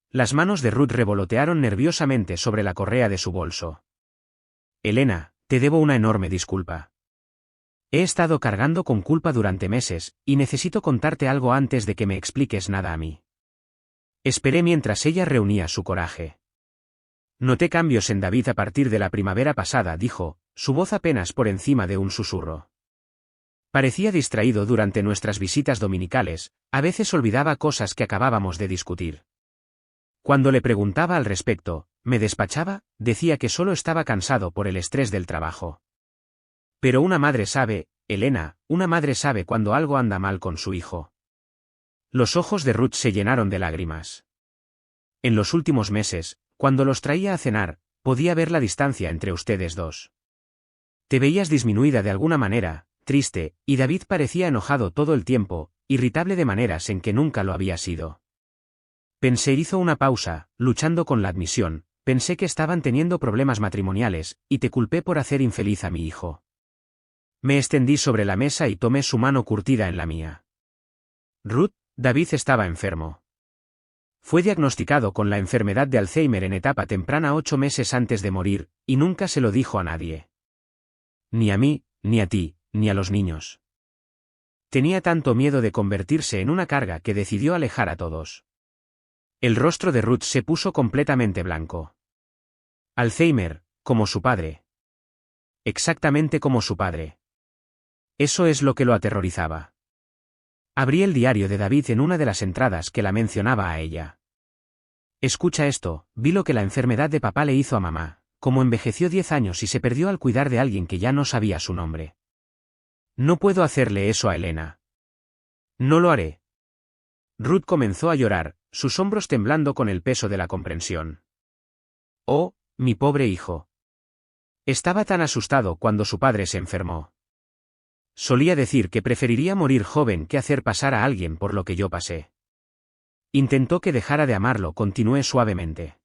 Las manos de Ruth revolotearon nerviosamente sobre la correa de su bolso. Elena, te debo una enorme disculpa. He estado cargando con culpa durante meses, y necesito contarte algo antes de que me expliques nada a mí. Esperé mientras ella reunía su coraje. Noté cambios en David a partir de la primavera pasada, dijo, su voz apenas por encima de un susurro. Parecía distraído durante nuestras visitas dominicales, a veces olvidaba cosas que acabábamos de discutir. Cuando le preguntaba al respecto, me despachaba, decía que solo estaba cansado por el estrés del trabajo. Pero una madre sabe, Elena, una madre sabe cuando algo anda mal con su hijo. Los ojos de Ruth se llenaron de lágrimas. En los últimos meses, cuando los traía a cenar, podía ver la distancia entre ustedes dos. Te veías disminuida de alguna manera, triste, y David parecía enojado todo el tiempo, irritable de maneras en que nunca lo había sido. Pensé, hizo una pausa, luchando con la admisión, pensé que estaban teniendo problemas matrimoniales, y te culpé por hacer infeliz a mi hijo. Me extendí sobre la mesa y tomé su mano curtida en la mía. Ruth, David estaba enfermo. Fue diagnosticado con la enfermedad de Alzheimer en etapa temprana 8 meses antes de morir, y nunca se lo dijo a nadie. Ni a mí, ni a ti, ni a los niños. Tenía tanto miedo de convertirse en una carga que decidió alejar a todos. El rostro de Ruth se puso completamente blanco. Alzheimer, como su padre. Exactamente como su padre. Eso es lo que lo aterrorizaba. Abrí el diario de David en una de las entradas que la mencionaba a ella. Escucha esto, vi lo que la enfermedad de papá le hizo a mamá, como envejeció 10 años y se perdió al cuidar de alguien que ya no sabía su nombre. No puedo hacerle eso a Elena. No lo haré. Ruth comenzó a llorar, sus hombros temblando con el peso de la comprensión. Oh, mi pobre hijo. Estaba tan asustado cuando su padre se enfermó. Solía decir que preferiría morir joven que hacer pasar a alguien por lo que yo pasé. Intentó que dejara de amarlo, continué suavemente.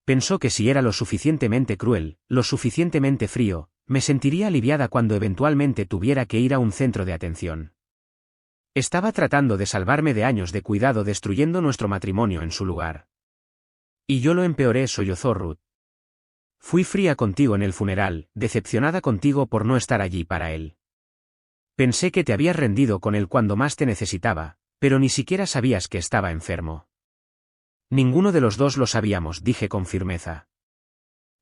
Pensó que si era lo suficientemente cruel, lo suficientemente frío, me sentiría aliviada cuando eventualmente tuviera que ir a un centro de atención. Estaba tratando de salvarme de años de cuidado destruyendo nuestro matrimonio en su lugar. Y yo lo empeoré, sollozó Ruth. Fui fría contigo en el funeral, decepcionada contigo por no estar allí para él. Pensé que te habías rendido con él cuando más te necesitaba, pero ni siquiera sabías que estaba enfermo. Ninguno de los dos lo sabíamos, dije con firmeza.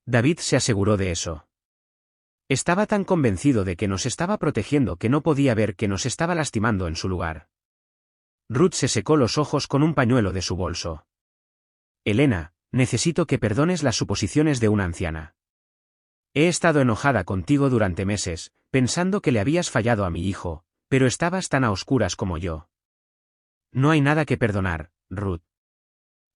David se aseguró de eso. Estaba tan convencido de que nos estaba protegiendo que no podía ver que nos estaba lastimando en su lugar. Ruth se secó los ojos con un pañuelo de su bolso. Elena, necesito que perdones las suposiciones de una anciana. He estado enojada contigo durante meses, pensando que le habías fallado a mi hijo, pero estabas tan a oscuras como yo. No hay nada que perdonar, Ruth.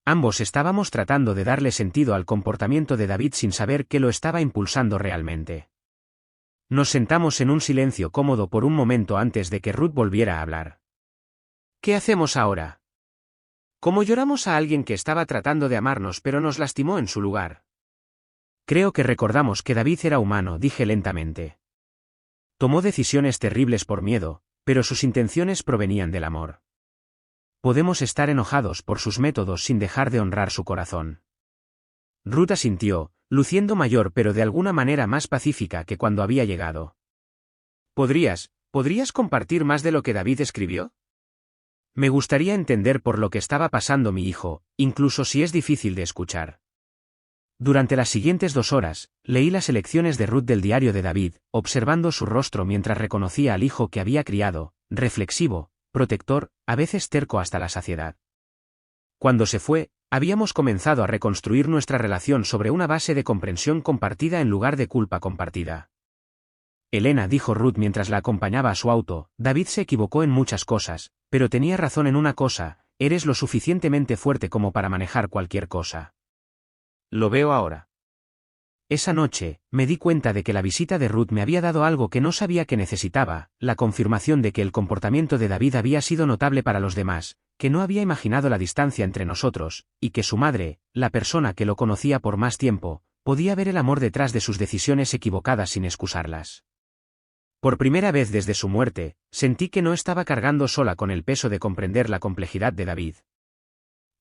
Ambos estábamos tratando de darle sentido al comportamiento de David sin saber qué lo estaba impulsando realmente. Nos sentamos en un silencio cómodo por un momento antes de que Ruth volviera a hablar. ¿Qué hacemos ahora? ¿Cómo lloramos a alguien que estaba tratando de amarnos pero nos lastimó en su lugar? Creo que recordamos que David era humano, dije lentamente. Tomó decisiones terribles por miedo, pero sus intenciones provenían del amor. Podemos estar enojados por sus métodos sin dejar de honrar su corazón. Ruth asintió, luciendo mayor pero de alguna manera más pacífica que cuando había llegado. ¿Podrías compartir más de lo que David escribió? Me gustaría entender por lo que estaba pasando mi hijo, incluso si es difícil de escuchar. Durante las siguientes 2 horas, leí las lecciones de Ruth del diario de David, observando su rostro mientras reconocía al hijo que había criado, reflexivo, protector, a veces terco hasta la saciedad. Cuando se fue, habíamos comenzado a reconstruir nuestra relación sobre una base de comprensión compartida en lugar de culpa compartida. Elena, dijo Ruth mientras la acompañaba a su auto, David se equivocó en muchas cosas, pero tenía razón en una cosa, eres lo suficientemente fuerte como para manejar cualquier cosa. Lo veo ahora. Esa noche, me di cuenta de que la visita de Ruth me había dado algo que no sabía que necesitaba, la confirmación de que el comportamiento de David había sido notable para los demás, que no había imaginado la distancia entre nosotros, y que su madre, la persona que lo conocía por más tiempo, podía ver el amor detrás de sus decisiones equivocadas sin excusarlas. Por primera vez desde su muerte, sentí que no estaba cargando sola con el peso de comprender la complejidad de David.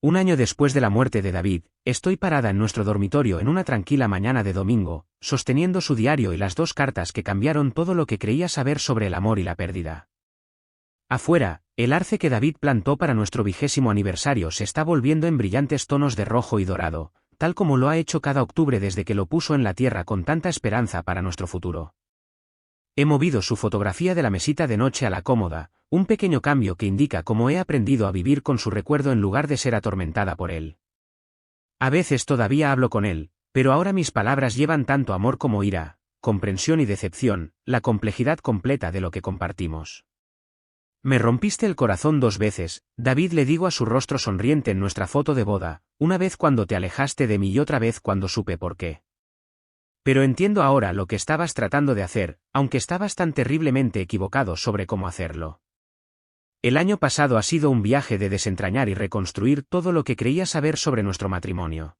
Un año después de la muerte de David, estoy parada en nuestro dormitorio en una tranquila mañana de domingo, sosteniendo su diario y las 2 cartas que cambiaron todo lo que creía saber sobre el amor y la pérdida. Afuera, el arce que David plantó para nuestro 20º aniversario se está volviendo en brillantes tonos de rojo y dorado, tal como lo ha hecho cada octubre desde que lo puso en la tierra con tanta esperanza para nuestro futuro. He movido su fotografía de la mesita de noche a la cómoda, un pequeño cambio que indica cómo he aprendido a vivir con su recuerdo en lugar de ser atormentada por él. A veces todavía hablo con él, pero ahora mis palabras llevan tanto amor como ira, comprensión y decepción, la complejidad completa de lo que compartimos. Me rompiste el corazón 2 veces, David, le digo a su rostro sonriente en nuestra foto de boda, una vez cuando te alejaste de mí y otra vez cuando supe por qué. Pero entiendo ahora lo que estabas tratando de hacer, aunque estabas tan terriblemente equivocado sobre cómo hacerlo. El año pasado ha sido un viaje de desentrañar y reconstruir todo lo que creía saber sobre nuestro matrimonio.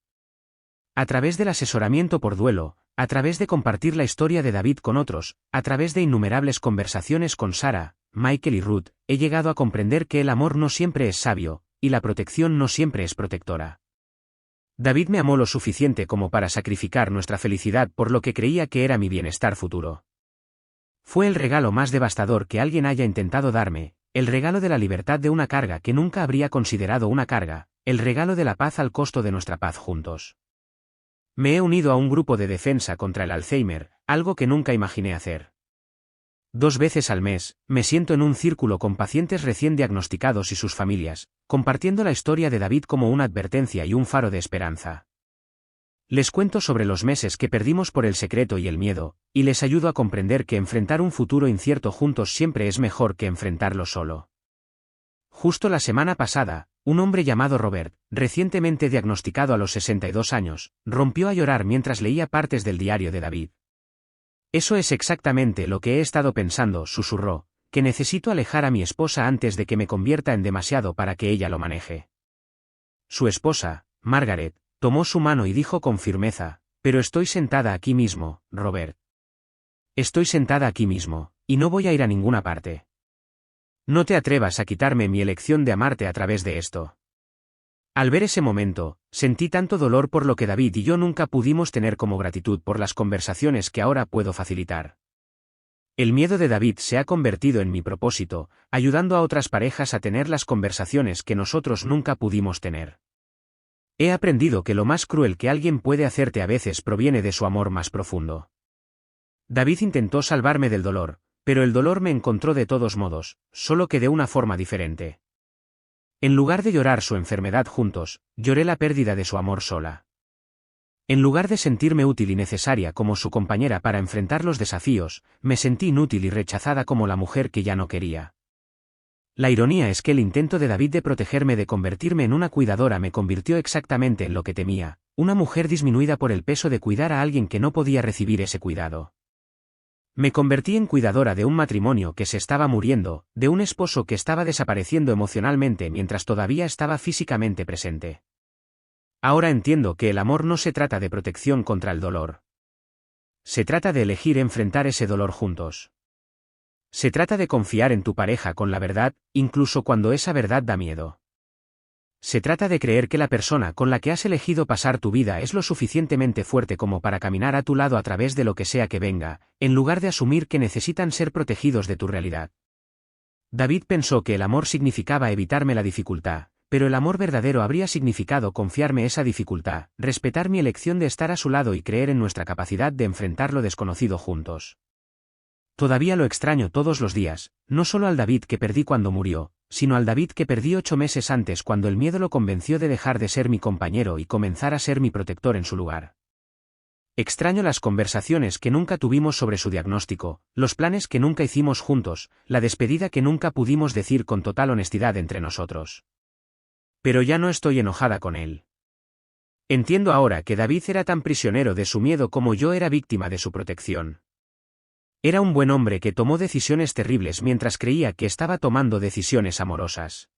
A través del asesoramiento por duelo, a través de compartir la historia de David con otros, a través de innumerables conversaciones con Sara, Michael y Ruth, he llegado a comprender que el amor no siempre es sabio, y la protección no siempre es protectora. David me amó lo suficiente como para sacrificar nuestra felicidad por lo que creía que era mi bienestar futuro. Fue el regalo más devastador que alguien haya intentado darme, el regalo de la libertad de una carga que nunca habría considerado una carga, el regalo de la paz al costo de nuestra paz juntos. Me he unido a un grupo de defensa contra el Alzheimer, algo que nunca imaginé hacer. 2 veces al mes, me siento en un círculo con pacientes recién diagnosticados y sus familias, compartiendo la historia de David como una advertencia y un faro de esperanza. Les cuento sobre los meses que perdimos por el secreto y el miedo, y les ayudo a comprender que enfrentar un futuro incierto juntos siempre es mejor que enfrentarlo solo. Justo la semana pasada, un hombre llamado Robert, recientemente diagnosticado a los 62 años, rompió a llorar mientras leía partes del diario de David. Eso es exactamente lo que he estado pensando, susurró, que necesito alejar a mi esposa antes de que me convierta en demasiado para que ella lo maneje. Su esposa, Margaret, tomó su mano y dijo con firmeza, «Pero estoy sentada aquí mismo, Robert. Estoy sentada aquí mismo, y no voy a ir a ninguna parte. No te atrevas a quitarme mi elección de amarte a través de esto». Al ver ese momento, sentí tanto dolor por lo que David y yo nunca pudimos tener como gratitud por las conversaciones que ahora puedo facilitar. El miedo de David se ha convertido en mi propósito, ayudando a otras parejas a tener las conversaciones que nosotros nunca pudimos tener. He aprendido que lo más cruel que alguien puede hacerte a veces proviene de su amor más profundo. David intentó salvarme del dolor, pero el dolor me encontró de todos modos, solo que de una forma diferente. En lugar de llorar su enfermedad juntos, lloré la pérdida de su amor sola. En lugar de sentirme útil y necesaria como su compañera para enfrentar los desafíos, me sentí inútil y rechazada como la mujer que ya no quería. La ironía es que el intento de David de protegerme de convertirme en una cuidadora me convirtió exactamente en lo que temía, una mujer disminuida por el peso de cuidar a alguien que no podía recibir ese cuidado. Me convertí en cuidadora de un matrimonio que se estaba muriendo, de un esposo que estaba desapareciendo emocionalmente mientras todavía estaba físicamente presente. Ahora entiendo que el amor no se trata de protección contra el dolor. Se trata de elegir enfrentar ese dolor juntos. Se trata de confiar en tu pareja con la verdad, incluso cuando esa verdad da miedo. Se trata de creer que la persona con la que has elegido pasar tu vida es lo suficientemente fuerte como para caminar a tu lado a través de lo que sea que venga, en lugar de asumir que necesitan ser protegidos de tu realidad. David pensó que el amor significaba evitarme la dificultad, pero el amor verdadero habría significado confiarme esa dificultad, respetar mi elección de estar a su lado y creer en nuestra capacidad de enfrentar lo desconocido juntos. Todavía lo extraño todos los días, no solo al David que perdí cuando murió, sino al David que perdí 8 meses antes cuando el miedo lo convenció de dejar de ser mi compañero y comenzar a ser mi protector en su lugar. Extraño las conversaciones que nunca tuvimos sobre su diagnóstico, los planes que nunca hicimos juntos, la despedida que nunca pudimos decir con total honestidad entre nosotros. Pero ya no estoy enojada con él. Entiendo ahora que David era tan prisionero de su miedo como yo era víctima de su protección. Era un buen hombre que tomó decisiones terribles mientras creía que estaba tomando decisiones amorosas.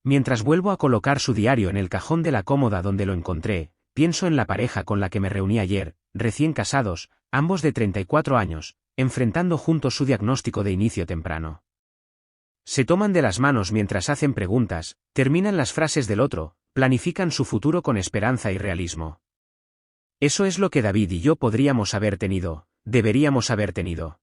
Mientras vuelvo a colocar su diario en el cajón de la cómoda donde lo encontré, pienso en la pareja con la que me reuní ayer, recién casados, ambos de 34 años, enfrentando juntos su diagnóstico de inicio temprano. Se toman de las manos mientras hacen preguntas, terminan las frases del otro, planifican su futuro con esperanza y realismo. Eso es lo que David y yo podríamos haber tenido. Deberíamos haber tenido.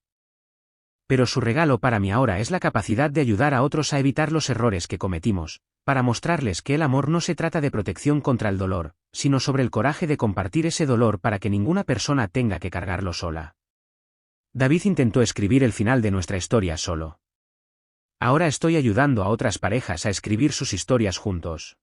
Pero su regalo para mí ahora es la capacidad de ayudar a otros a evitar los errores que cometimos, para mostrarles que el amor no se trata de protección contra el dolor, sino sobre el coraje de compartir ese dolor para que ninguna persona tenga que cargarlo sola. David intentó escribir el final de nuestra historia solo. Ahora estoy ayudando a otras parejas a escribir sus historias juntos.